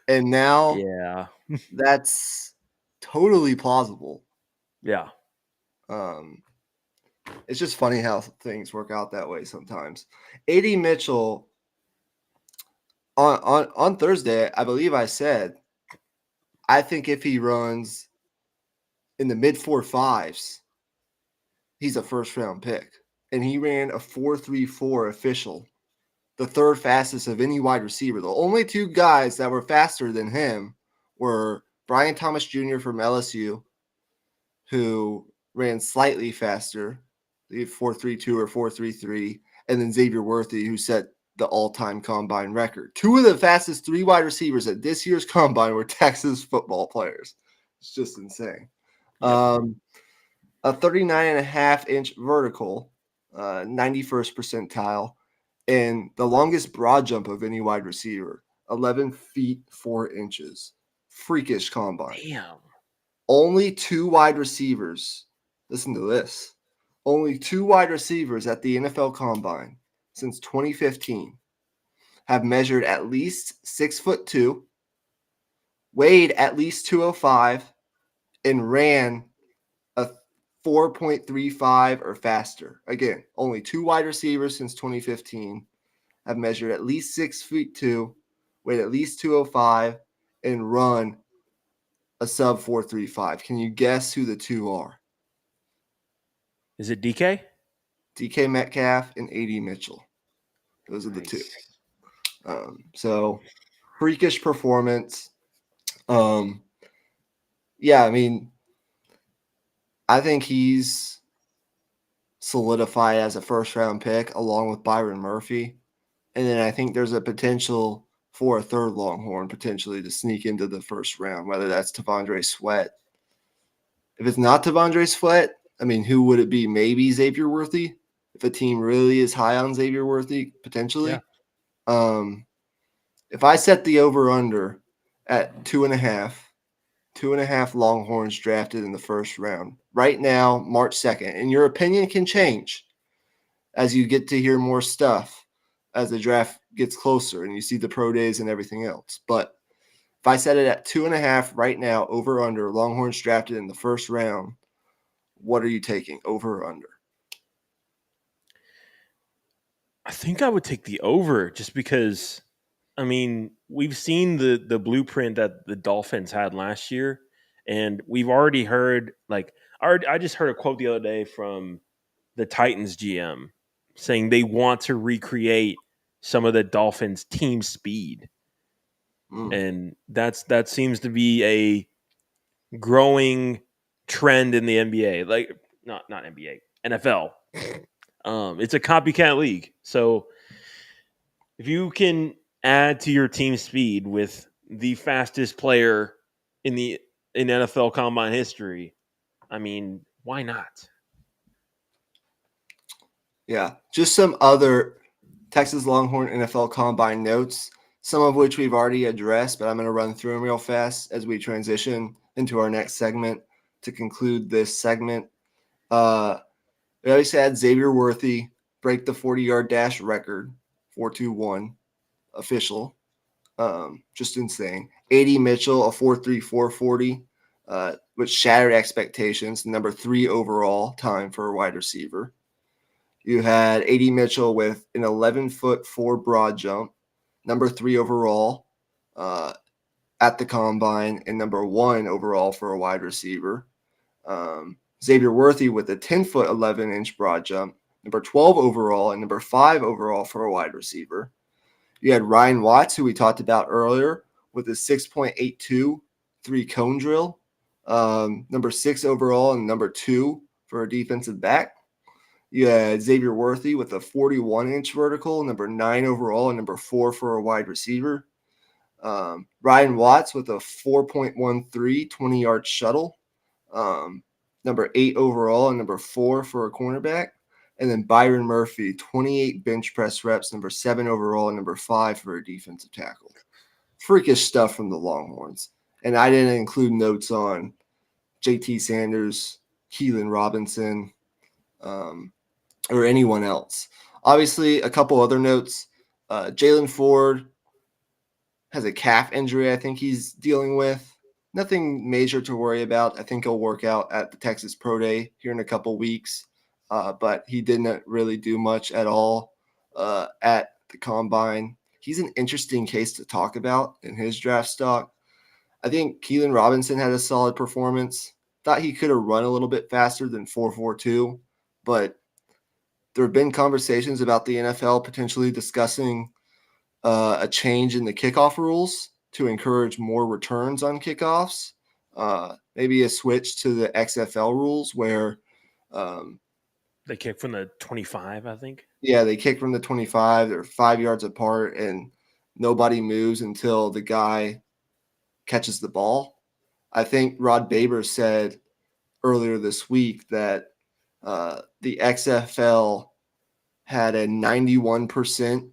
And now that's totally plausible. Yeah. It's just funny how things work out that way sometimes. A.D. Mitchell, on Thursday, I believe I said, I think if he runs in the mid 4.5s, he's a first-round pick. And he ran a 4.34 official, the third fastest of any wide receiver. The only two guys that were faster than him were Brian Thomas Jr. from LSU, who ran slightly faster, the 4.32 or 4.33, and then Xavier Worthy, who set the all-time combine record. Two of the fastest 3 wide receivers at this year's combine were Texas football players. It's just insane. Yep. A 39.5-inch vertical, 91st percentile, and the longest broad jump of any wide receiver, 11 feet 4 inches. Freakish combine. Damn. Only 2 wide receivers, listen to this, only 2 wide receivers at the NFL combine since 2015 have measured at least 6'2", weighed at least 205, and ran a 4.35 or faster. Again, only 2 wide receivers since 2015 have measured at least 6'2", weighed at least 205, and run a sub 4.35. Can you guess who the 2 are? Is it DK? DK Metcalf and A.D. Mitchell. Those are the 2. So freakish performance. Yeah, I mean, I think he's solidified as a first-round pick along with Byron Murphy. And then I think there's a potential for a third Longhorn potentially to sneak into the first round, whether that's TVondre Sweat. If it's not TVondre Sweat, I mean, who would it be? Maybe Xavier Worthy, if a team really is high on Xavier Worthy, potentially. Yeah. If I set the over-under at 2.5 Longhorns drafted in the first round, right now, March 2nd, and your opinion can change as you get to hear more stuff as the draft gets closer and you see the pro days and everything else. But if I set it at 2.5 right now, over-under, Longhorns drafted in the first round, what are you taking, over or under? I think I would take the over just because, I mean, we've seen the blueprint that the Dolphins had last year, and we've already heard, I just heard a quote the other day from the Titans GM saying they want to recreate some of the Dolphins' team speed. And that seems to be a growing trend in the NBA. Like not NBA, NFL. It's a copycat league. So if you can add to your team speed with the fastest player in NFL combine history, I mean, why not? Yeah, just some other Texas Longhorn NFL Combine notes, some of which we've already addressed, but I'm going to run through them real fast as we transition into our next segment to conclude this segment. We always had Xavier Worthy break the 40-yard dash record, 4.21 official. Just insane. A.D. Mitchell, a 4.3, 4.40, which shattered expectations, number 3 overall time for a wide receiver. You had A.D. Mitchell with an 11-foot-4 broad jump, number 3 overall at the combine, and number 1 overall for a wide receiver. Xavier Worthy with a 10-foot, 11-inch broad jump, number 12 overall, and number 5 overall for a wide receiver. You had Ryan Watts, who we talked about earlier, with a 6.82 3-cone drill, number 6 overall and number 2 for a defensive back. You had Xavier Worthy with a 41-inch vertical, number 9 overall and number 4 for a wide receiver. Ryan Watts with a 4.13 20-yard shuttle, number 8 overall and number 4 for a cornerback. And then Byron Murphy, 28 bench press reps, number 7 overall and number 5 for a defensive tackle. Freakish stuff from the Longhorns. And I didn't include notes on JT Sanders, Keelan Robinson, or anyone else. Obviously, a couple other notes. Jalen Ford has a calf injury I think he's dealing with. Nothing major to worry about. I think he'll work out at the Texas Pro Day here in a couple weeks. But he didn't really do much at all at the combine. He's an interesting case to talk about in his draft stock. I think Keelan Robinson had a solid performance. Thought he could have run a little bit faster than 4.42, but there have been conversations about the NFL potentially discussing a change in the kickoff rules to encourage more returns on kickoffs. Maybe a switch to the XFL rules where they kick from the 25, I think. Yeah, they kick from the 25. They're 5 yards apart, and nobody moves until the guy catches the ball. I think Rod Baber said earlier this week that the XFL had a 91%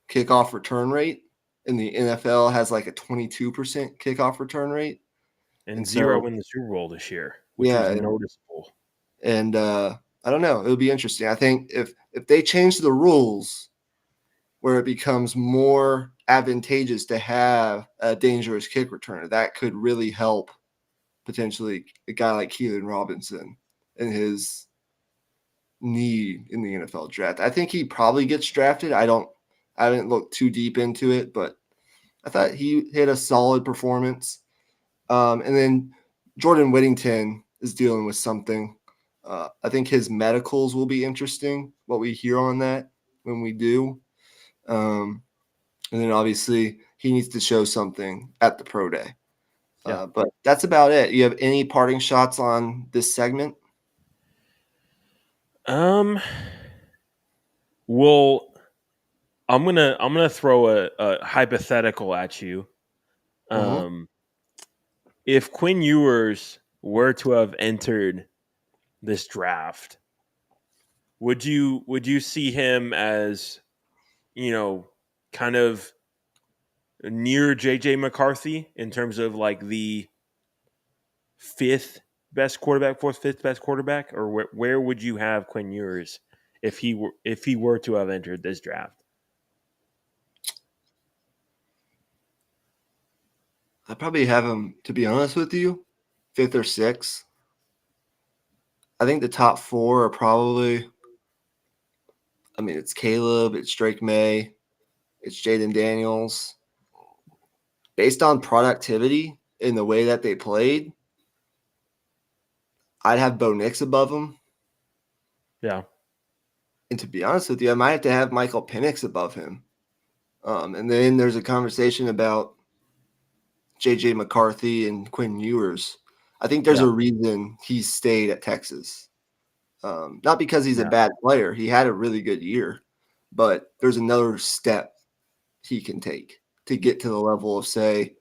kickoff return rate, and the NFL has like a 22% kickoff return rate. And 0 in the Super Bowl this year, which was noticeable. And I don't know. It'll be interesting. I think if they change the rules where it becomes more advantageous to have a dangerous kick returner, that could really help potentially a guy like Keelan Robinson and his need in the NFL draft. I think he probably gets drafted. I haven't looked too deep into it, but I thought he hit a solid performance. And then Jordan Whittington is dealing with something. I think his medicals will be interesting, what we hear on that when we do. And then obviously he needs to show something at the pro day. Yeah. But that's about it. You have any parting shots on this segment? Well, I'm gonna throw a hypothetical at you. If Quinn Ewers were to have entered this draft, would you see him as, kind of near JJ McCarthy in terms of like the fourth, fifth best quarterback, or where would you have Quinn Ewers if he were to have entered this draft? I'd probably have him, to be honest with you, 5th or 6th. I think the top 4 are probably, it's Caleb, it's Drake May, it's Jaden Daniels. Based on productivity in the way that they played, I'd have Bo Nix above him. Yeah. And to be honest with you, I might have to have Michael Penix above him. And then there's a conversation about J.J. McCarthy and Quinn Ewers, I think there's a reason he stayed at Texas. Not because he's a bad player. He had a really good year, but there's another step he can take to get to the level of, say,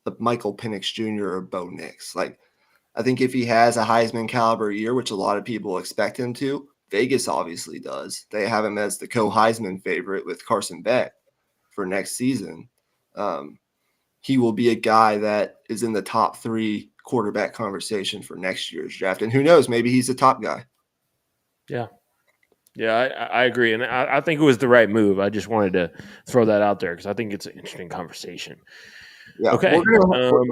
the Michael Penix Jr. or Bo Nix. Like, I think if he has a Heisman caliber year, which a lot of people expect him to, Vegas obviously does. They have him as the co-Heisman favorite with Carson Beck for next season. He will be a guy that is in the top 3 quarterback conversation for next year's draft. And who knows, maybe he's the top guy. Yeah. Yeah, I agree. And I think it was the right move. I just wanted to throw that out there because I think it's an interesting conversation. Yeah, Okay. don't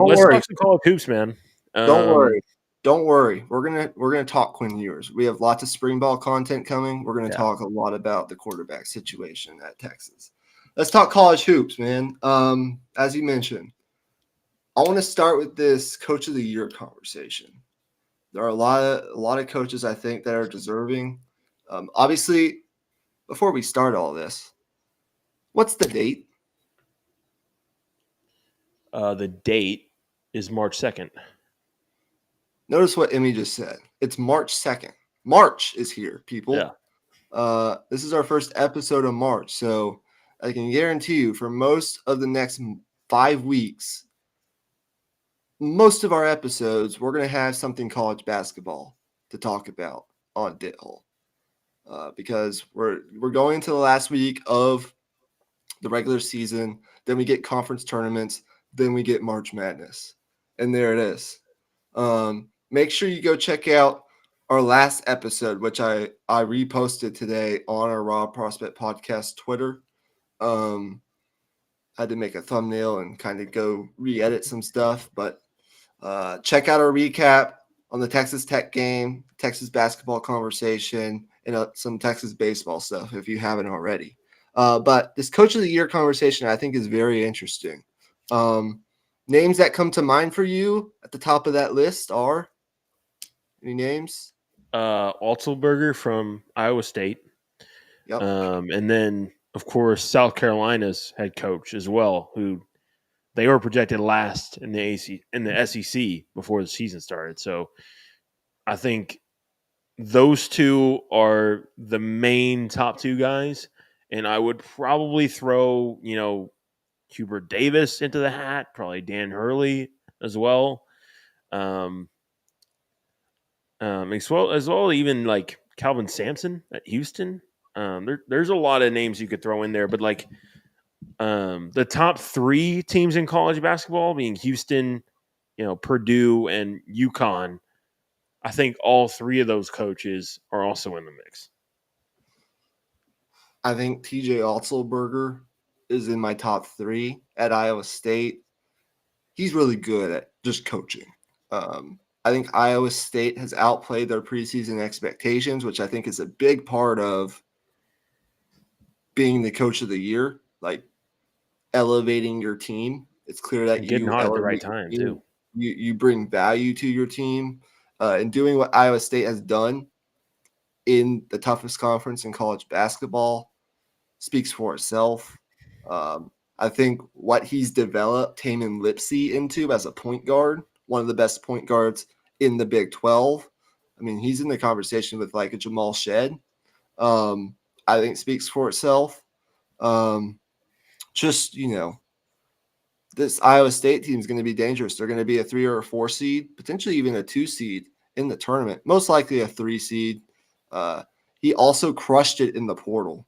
Let's worry. talk some college hoops, man. Don't worry. Don't worry. We're gonna talk Quinn Ewers. We have lots of spring ball content coming. We're gonna talk a lot about the quarterback situation at Texas. Let's talk college hoops, man. As you mentioned, I want to start with this Coach of the Year conversation. There are a lot of coaches I think that are deserving. Obviously, before we start all this, what's the date? The date is March 2nd. Notice what Emmy just said. It's March 2nd. March is here, people. Yeah. This is our first episode of March. So I can guarantee you for most of the next 5 weeks, most of our episodes, we're going to have something college basketball to talk about on Dit Hole. Because we're going into the last week of the regular season. Then we get conference tournaments. Then we get March Madness. And there it is. Make sure you go check out our last episode, which I reposted today on our Raw Prospect Podcast Twitter. I had to make a thumbnail and kind of go re-edit some stuff, but check out our recap on the Texas Tech game, Texas basketball conversation, and some Texas baseball stuff if you haven't already. But this Coach of the Year conversation I think is very interesting. Names that come to mind for you at the top of that list are any names? Altelberger from Iowa State. Yep. And then, of course, South Carolina's head coach as well, who they were projected last in the SEC before the season started. So I think those two are the main top 2 guys. And I would probably throw, Hubert Davis into the hat, probably Dan Hurley as well. As well, even like Calvin Sampson at Houston. There's a lot of names you could throw in there, but like the top 3 teams in college basketball being Houston, Purdue, and UConn, I think all 3 of those coaches are also in the mix. I think TJ Otzelberger is in my top 3 at Iowa State. He's really good at just coaching. I think Iowa State has outplayed their preseason expectations, which I think is a big part of being the coach of the year, like elevating your team. It's clear that Getting you hot at the right elevate time, your team. too. You bring value to your team. And doing what Iowa State has done in the toughest conference in college basketball speaks for itself. I think what he's developed Tamin Lipsey into as a point guard, one of the best point guards in the Big 12. I mean, he's in the conversation with like a Jamal Shed. I think speaks for itself. This Iowa State team is going to be dangerous. They're going to be a 3 or a 4 seed, potentially even a 2 seed in the tournament, most likely a 3 seed. He also crushed it in the portal,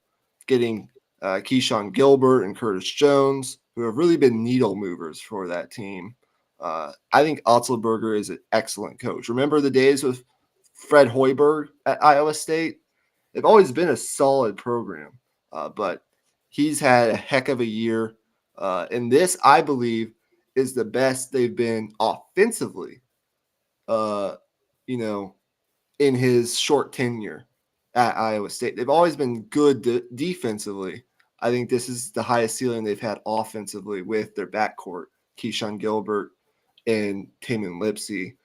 getting Keyshawn Gilbert and Curtis Jones, who have really been needle movers for that team. I think Otzelberger is an excellent coach. Remember the days with Fred Hoiberg at Iowa State? They've always been a solid program, but he's had a heck of a year. And this, I believe, is the best they've been offensively, in his short tenure at Iowa State. They've always been good defensively. I think this is the highest ceiling they've had offensively with their backcourt, Keyshawn Gilbert and Tamin Lipsey.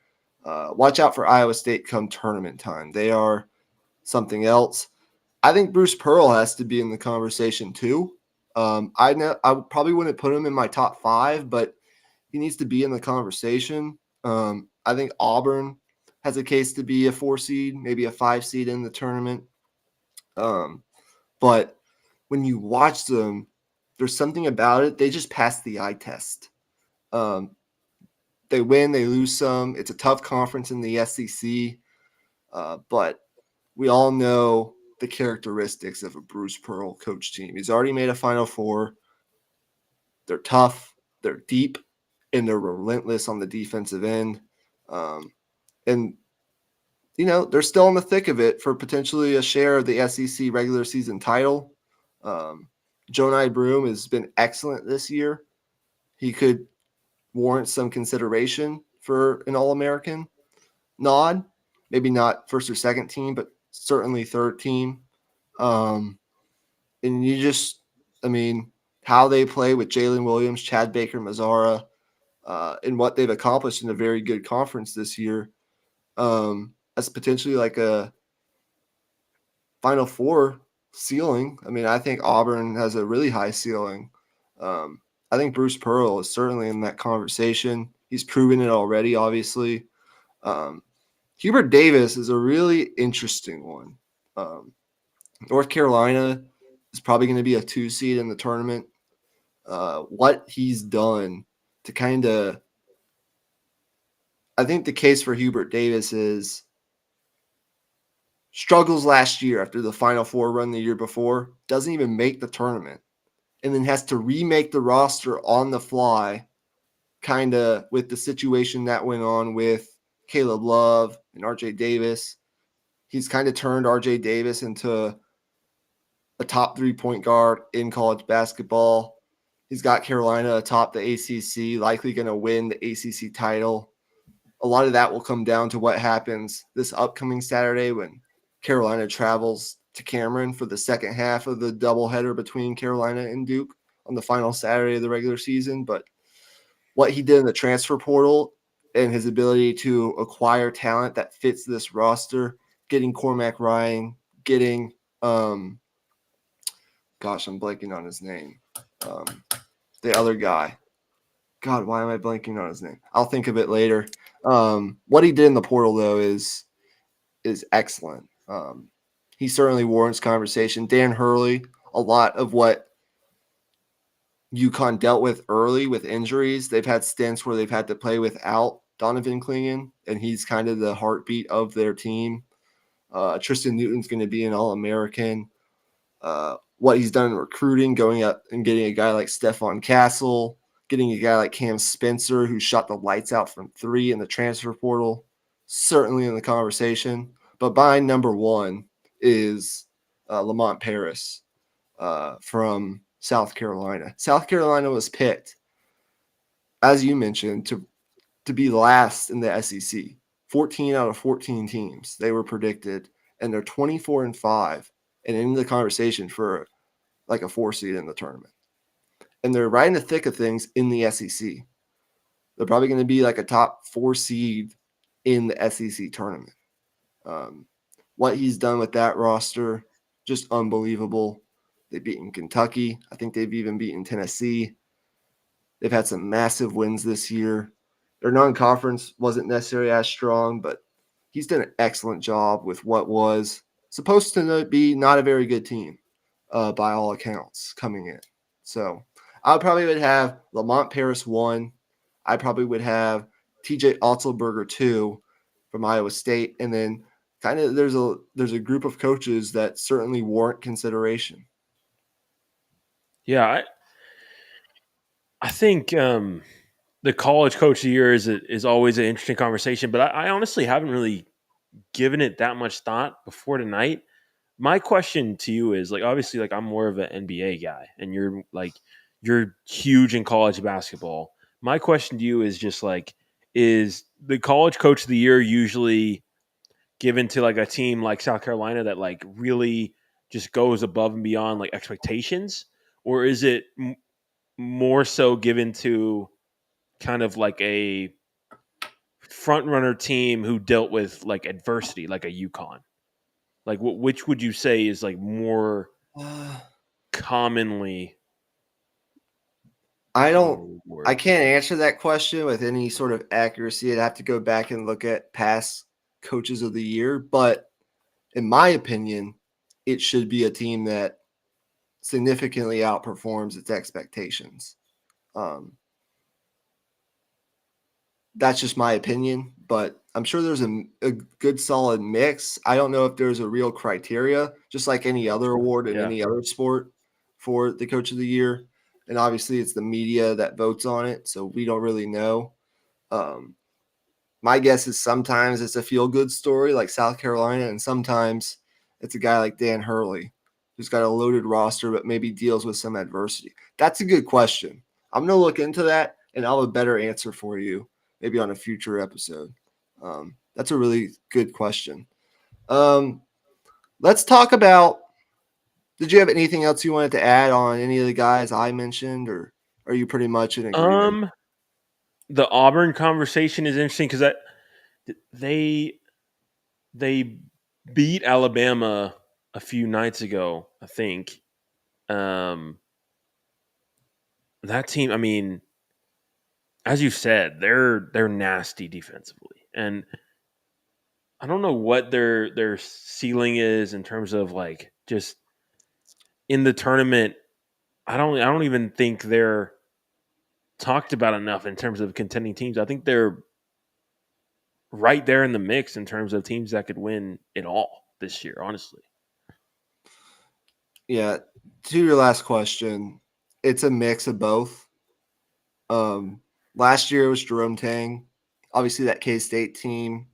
Watch out for Iowa State come tournament time. They are something else. I think Bruce Pearl has to be in the conversation too. I probably wouldn't put him in my top 5, but he needs to be in the conversation. I think Auburn has a case to be a 4 seed, maybe a 5 seed in the tournament. But when you watch them, there's something about it. They just pass the eye test. They win, they lose some. It's a tough conference in the SEC, but we all know the characteristics of a Bruce Pearl coach team. He's already made a Final Four. They're tough, they're deep, and they're relentless on the defensive end. And they're still in the thick of it for potentially a share of the SEC regular season title. Jonai Broom has been excellent this year. He could warrant some consideration for an All-American nod. Maybe not first or second team, but certainly third team. And how they play with Jalen Williams, Chad Baker, Mazzara, and what they've accomplished in a very good conference this year, as potentially like a Final Four ceiling. I think Auburn has a really high ceiling. I think Bruce Pearl is certainly in that conversation. He's proven it already, obviously. Hubert Davis is a really interesting one. North Carolina is probably going to be a 2 seed in the tournament. What he's done to kind of – I think the case for Hubert Davis is struggles last year after the Final Four run the year before, doesn't even make the tournament, and then has to remake the roster on the fly, kind of with the situation that went on with Caleb Love and RJ Davis. He's kind of turned RJ Davis into a top 3 point guard in college basketball. He's got Carolina atop the ACC, likely going to win the ACC title. A lot of that will come down to what happens this upcoming Saturday when Carolina travels to Cameron for the second half of the doubleheader between Carolina and Duke on the final Saturday of the regular season. But what he did in the transfer portal and his ability to acquire talent that fits this roster, getting Cormac Ryan, getting I'm blanking on his name. The other guy. God, why am I blanking on his name? I'll think of it later. What he did in the portal, though, is excellent. He certainly warrants conversation. Dan Hurley, a lot of what UConn dealt with early with injuries, they've had stints where they've had to play without Donovan Clingan, and he's kind of the heartbeat of their team. Tristan Newton's going to be an All-American. What he's done in recruiting, going up and getting a guy like Stephon Castle, getting a guy like Cam Spencer, who shot the lights out from 3 in the transfer portal, certainly in the conversation. But by number 1 is Lamont Paris from South Carolina. South Carolina was picked, as you mentioned, to be last in the SEC. 14 out of 14 teams they were predicted, and they're 24-5 and in the conversation for like a 4 seed in the tournament. And they're right in the thick of things in the SEC. They're probably going to be like a top 4 seed in the SEC tournament. What he's done with that roster, just unbelievable. They've beaten Kentucky. I think they've even beaten Tennessee. They've had some massive wins this year. Their non-conference wasn't necessarily as strong, but he's done an excellent job with what was supposed to be not a very good team by all accounts coming in. So I probably would have Lamont Paris 1. I probably would have TJ Otzelberger 2 from Iowa State. And then kind of there's a group of coaches that certainly warrant consideration. Yeah, I think the college coach of the year is always an interesting conversation, but I honestly haven't really given it that much thought before tonight. My question to you is, like, obviously, like, I'm more of an NBA guy, and you're huge in college basketball. My question to you is just like, is the college coach of the year usually given to like a team like South Carolina that like really just goes above and beyond like expectations, or is it more so given to kind of like a front runner team who dealt with like adversity, like a UConn? Like, which would you say is like more commonly I Oh, Lord. can't answer that question with any sort of accuracy. I'd have to go back and look at past coaches of the year. But in my opinion, it should be a team that significantly outperforms its expectations. Um, that's just my opinion, but I'm sure there's a good solid mix. I don't know if there's a real criteria, just like any other award in Yeah. any other sport for the coach of the year. And obviously it's the media that votes on it, so we don't really know. Um, my guess is sometimes it's a feel-good story like South Carolina, and sometimes it's a guy like Dan Hurley who's got a loaded roster but maybe deals with some adversity. That's a good question. I'm going to look into that, and I'll have a better answer for you maybe on a future episode. That's a really good question. Let's talk about – did you have anything else you wanted to add on any of the guys I mentioned, or are you pretty much in agreement? The Auburn conversation is interesting because they beat Alabama a few nights ago, I think. That team, I mean, as you said, they're nasty defensively, and I don't know what their ceiling is in terms of like just in the tournament. I don't even think they're talked about enough in terms of contending teams. I think they're right there in the mix in terms of teams that could win it all this year, honestly. Yeah, to your last question, it's a mix of both. Last year it was Jerome Tang. Obviously, that K State team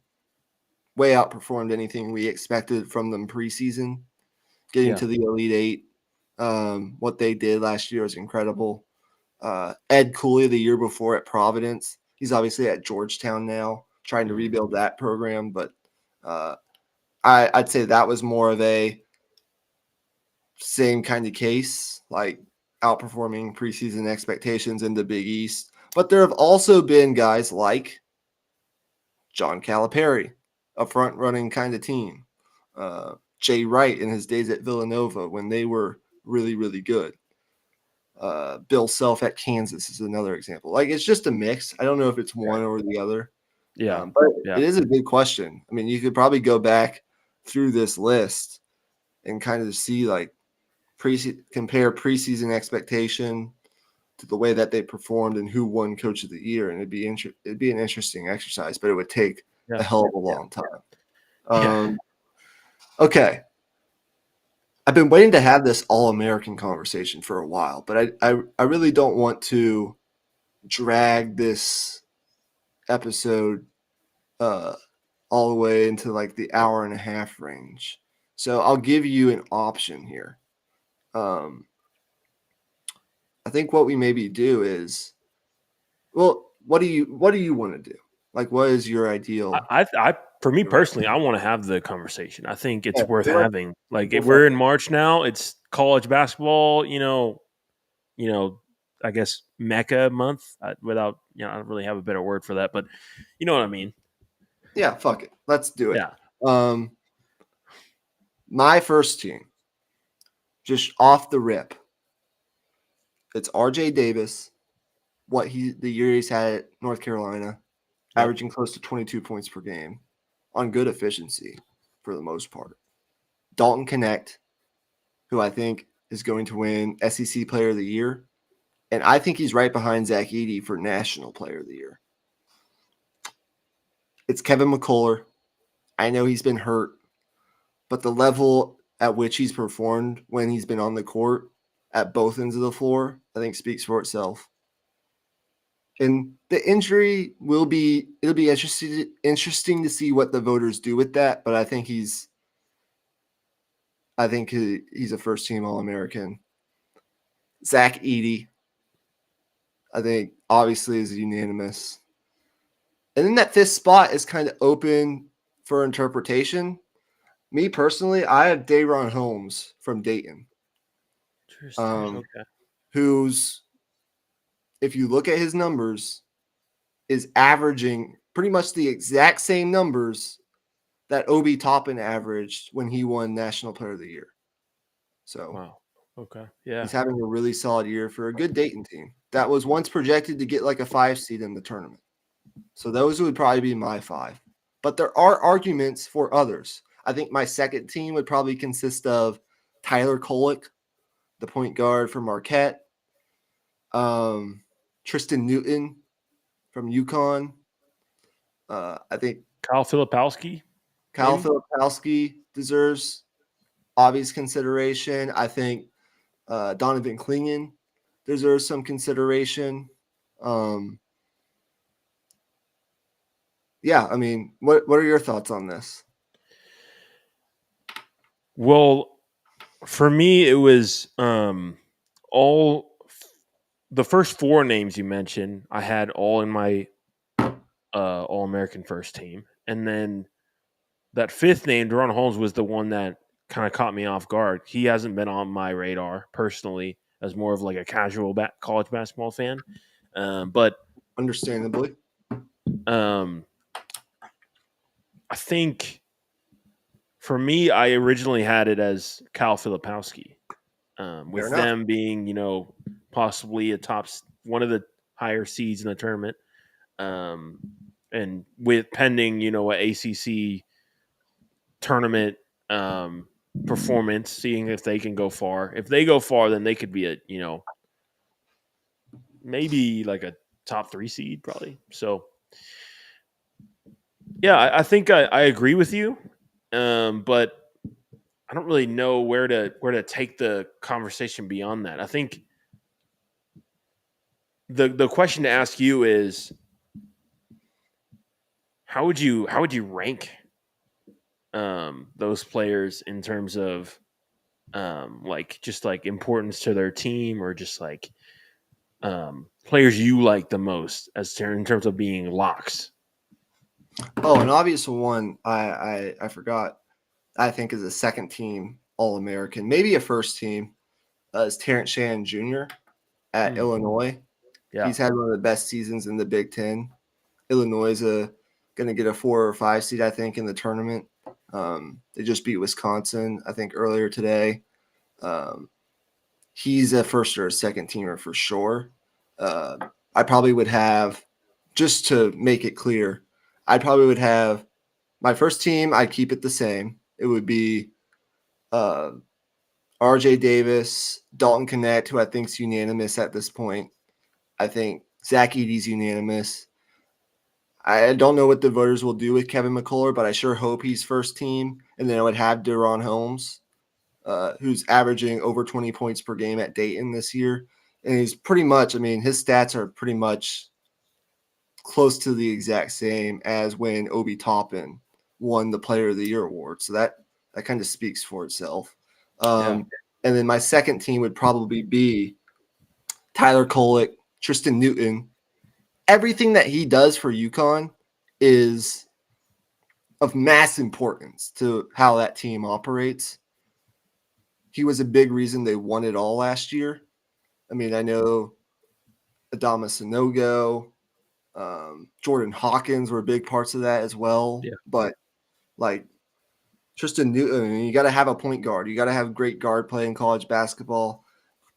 way outperformed anything we expected from them preseason. Getting Yeah. to the Elite Eight, what they did last year was incredible. Ed Cooley the year before at Providence. He's obviously at Georgetown now, trying to rebuild that program. But I'd say that was more of a same kind of case, like outperforming preseason expectations in the Big East. But there have also been guys like John Calipari, a front running kind of team. Jay Wright in his days at Villanova when they were really, really good. Bill Self at Kansas is another example. Like it's just a mix. I don't know if it's one or the other. Yeah. But Yeah. it is a good question. I mean, you could probably go back through this list and kind of see like compare preseason expectation to the way that they performed and who won Coach of the Year, and it'd be an interesting exercise, but it would take Yeah. a hell of a long time. Yeah. Okay. I've been waiting to have this all-American conversation for a while, but I really don't want to drag this episode all the way into like the hour and a half range. So I'll give you an option here. I think what we maybe do is, well, what do you want to do? Like, what is your ideal? I for me personally, I want to have the conversation. I think it's Yeah, worth having. Like we'll we're in March now. It's college basketball. I guess Mecca month. Without I don't really have a better word for that, but you know what I mean. Yeah, fuck it. Let's do it. Yeah. My first team, just off the rip, it's RJ Davis. The year he's had at North Carolina, averaging close to 22 points per game on good efficiency for the most part. Dalton Connect, who I think is going to win SEC Player of the Year. And I think he's right behind Zach Edey for National Player of the Year. It's Kevin McCullough. I know he's been hurt, but the level at which he's performed when he's been on the court at both ends of the floor, I think speaks for itself. And the injury it'll be interesting to see what the voters do with that, but I think he's a first team All-American. Zach Edey, I think obviously is unanimous. And then that fifth spot is kind of open for interpretation. Me personally, I have Dayron Holmes from Dayton. Okay. Who's, if you look at his numbers, is averaging pretty much the exact same numbers that Obi Toppin averaged when he won National Player of the Year. So Wow. Okay. Yeah. he's having a really solid year for a good Dayton team. that was once projected to get like a 5 seed in the tournament. So those would probably be my 5. But there are arguments for others. I think my second team would probably consist of Tyler Kolek, the point guard from Marquette, Tristan Newton from UConn. I think Kyle Filipowski. Kyle Maybe? Filipowski deserves obvious consideration. I think Donovan Clingan deserves some consideration. Yeah, I mean, what are your thoughts on this? Well, for me, it was all the first 4 names you mentioned. I had all in my All American first team, and then that 5th name, Deron Holmes, was the one that kind of caught me off guard. He hasn't been on my radar personally as more of like a casual college basketball fan, but Understandably. I think for me, I originally had it as Kyle Filipowski, with them being, possibly one of the higher seeds in the tournament, and with pending, an ACC tournament performance, seeing if they can go far. If they go far, then they could be maybe like a top 3 seed, probably. So, yeah, I think I agree with you, but I don't really know where to take the conversation beyond that. I think the question to ask you is, how would you rank those players in terms of like just like importance to their team, or just like players you like the most in terms of being locks? Oh, an obvious one I forgot. I think is a second team All-American, maybe a first team. Is Terrence Shannon Jr. at Illinois. Yeah, He's had one of the best seasons in the Big Ten. Illinois is going to get a 4 or 5 seed, I think, in the tournament. They just beat Wisconsin, I think, earlier today. He's a first or a second teamer for sure. I probably would have, just to make it clear, I probably would have my first team. I'd keep it the same. It would be RJ Davis, Dalton Connect, who I think is unanimous at this point. I think Zach Edey's unanimous. I don't know what the voters will do with Kevin McCullough, but I sure hope he's first team. And then I would have Deron Holmes, who's averaging over 20 points per game at Dayton this year. And he's pretty much, I mean, his stats are pretty much close to the exact same as when Obi Toppin won the Player of the Year award. So that kind of speaks for itself. And then my second team would probably be Tyler Kolek, Tristan Newton. Everything that he does for UConn is of mass importance to how that team operates. He was a big reason they won it all last year. I mean, I know Adama Sanogo, Jordan Hawkins were big parts of that as well. Yeah. But like Tristan Newton, I mean, you got to have a point guard. You got to have great guard play in college basketball.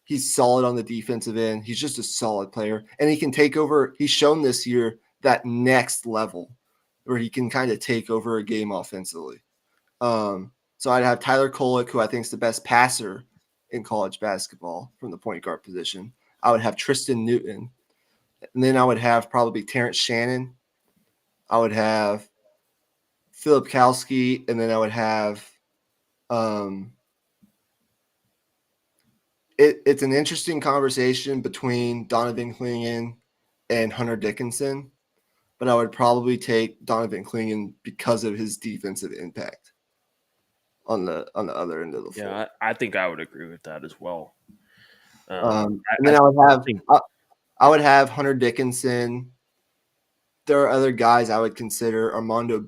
He's solid on the defensive end. He's just a solid player. And he can take over. He's shown this year that next level where he can kind of take over a game offensively. So I'd have Tyler Kolek, who I think is the best passer in college basketball from the point guard position. I would have Tristan Newton. And then I would have probably Terrence Shannon. I would have Philip Kowski. And then I would have it's an interesting conversation between Donovan Clingan and Hunter Dickinson, but I would probably take Donovan Clingan because of his defensive impact on the other end of the floor. Yeah, I think I would agree with that as well. And then I would have Hunter Dickinson. There are other guys I would consider. Armando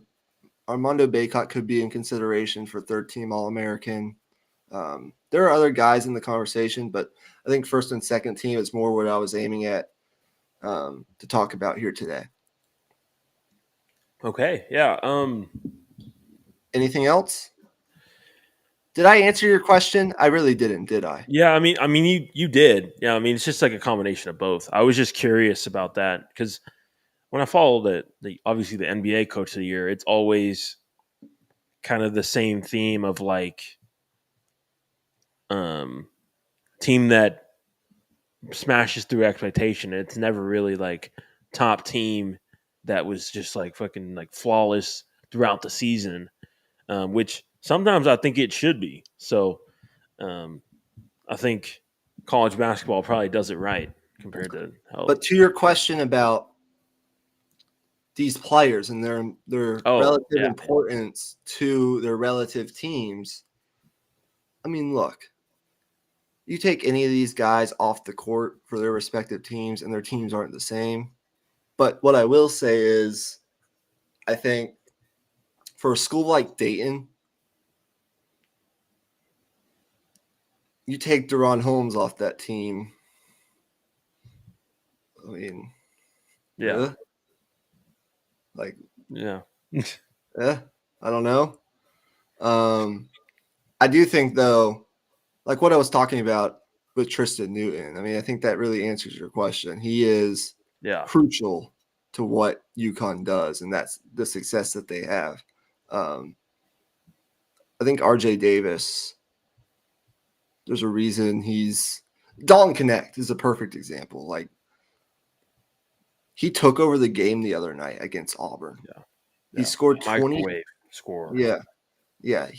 Bacot could be in consideration for third team All-American. There are other guys in the conversation, but I think first and second team is more what I was aiming at to talk about here today. Okay, yeah. Anything else? Did I answer your question? I really didn't, did I? Yeah, I mean, you did. Yeah, I mean, it's just like a combination of both. I was just curious about that because when I follow the obviously the NBA Coach of the Year, it's always kind of the same theme of like um team that smashes through expectation. It's never really like top team that was just like fucking like flawless throughout the season, which sometimes I think it should be. So um, I think college basketball probably does it right compared to how. But to your question about these players and their Oh relative yeah, importance to their relative teams, I mean, look, you take any of these guys off the court for their respective teams, and their teams aren't the same. But what I will say is, I think for a school like Dayton, you take Deron Holmes off that team. I mean, yeah, like, yeah. I don't know. I do think though, like what I was talking about with Tristan Newton. I mean, I think that really answers your question. He is Yeah. crucial to what UConn does, and that's the success that they have. I think RJ Davis, there's a reason he's Dalton Connect is a perfect example. Like he took over the game the other night against Auburn. Yeah. He scored 20. Microwave score. Yeah. Yeah.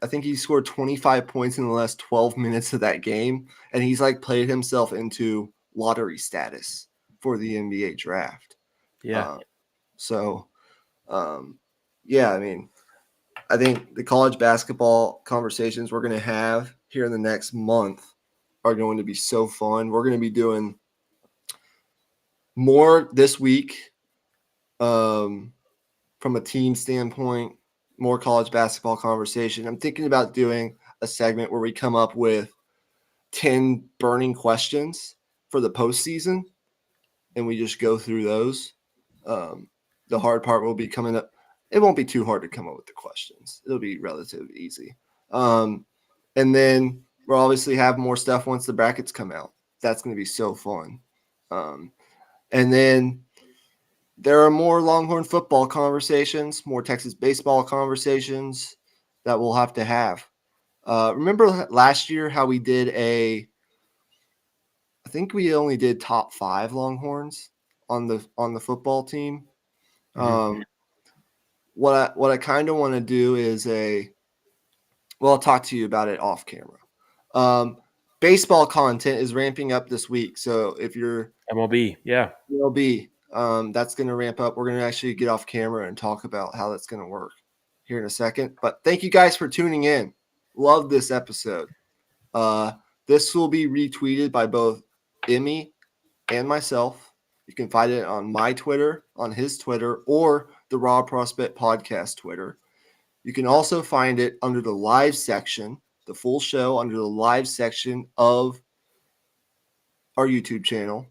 I think he scored 25 points in the last 12 minutes of that game. And he's like played himself into lottery status for the NBA draft. Yeah. So, yeah, I mean, I think the college basketball conversations we're going to have here in the next month are going to be so fun. We're going to be doing more this week from a team standpoint, more college basketball conversation. I'm thinking about doing a segment where we come up with 10 burning questions for the postseason, and we just go through those. The hard part will be coming up. It won't be too hard to come up with the questions. It'll be relatively easy. And then we'll obviously have more stuff once the brackets come out. That's going to be so fun. And then there are more Longhorn football conversations, more Texas baseball conversations that we'll have to have. Remember last year how we did I think we only did top 5 Longhorns on the football team. Mhm. What I kind of want to do is I'll talk to you about it off camera. Baseball content is ramping up this week. So if you're MLB. Yeah. MLB, that's going to ramp up. We're going to actually get off camera and talk about how that's going to work here in a second. But thank you guys for tuning in. Love this episode. This will be retweeted by both Imy and myself. You can find it on my Twitter, on his Twitter, or the Raw Prospect Podcast Twitter. You can also find it under the live section, the full show under the live section of our YouTube channel.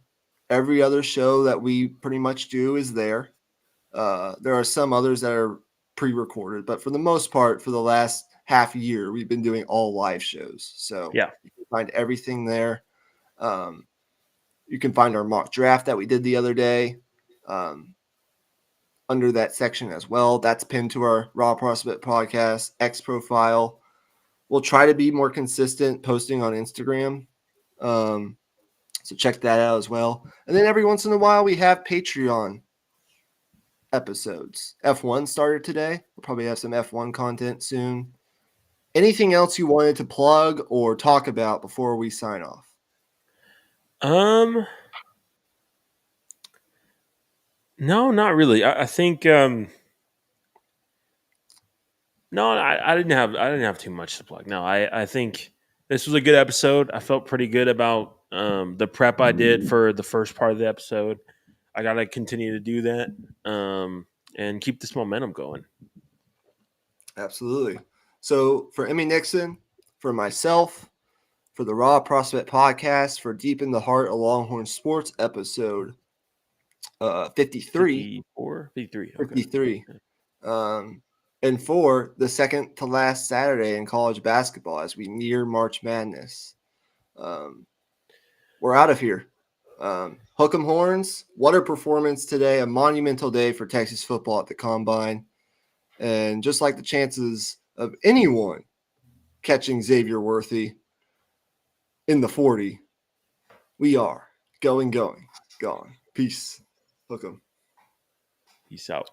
Every other show that we pretty much do is there. There are some others that are pre-recorded, but for the most part, for the last half year, we've been doing all live shows. So Yeah. you can find everything there. You can find our mock draft that we did the other day under that section as well. That's pinned to our Raw Prospect Podcast X profile. We'll try to be more consistent posting on Instagram. So check that out as well. And then every once in a while, we have Patreon episodes. F1 started today. We'll probably have some F1 content soon. Anything else you wanted to plug or talk about before we sign off? No, not really. I think no, I didn't have too much to plug. No, I think this was a good episode. I felt pretty good about the prep I did for the first part of the episode. I got to continue to do that and keep this momentum going. Absolutely. So for Imy Nixon, for myself, for the Raw Prospect Podcast, for Deep in the Heart of Longhorn Sports episode 53. 54, 53. Okay. 53. and for the second to last Saturday in college basketball as we near March Madness. We're out of here. Hook 'em horns. What a performance today. A monumental day for Texas football at the Combine. And just like the chances of anyone catching Xavier Worthy in the 40, we are going. Peace. Hook 'em. Peace out.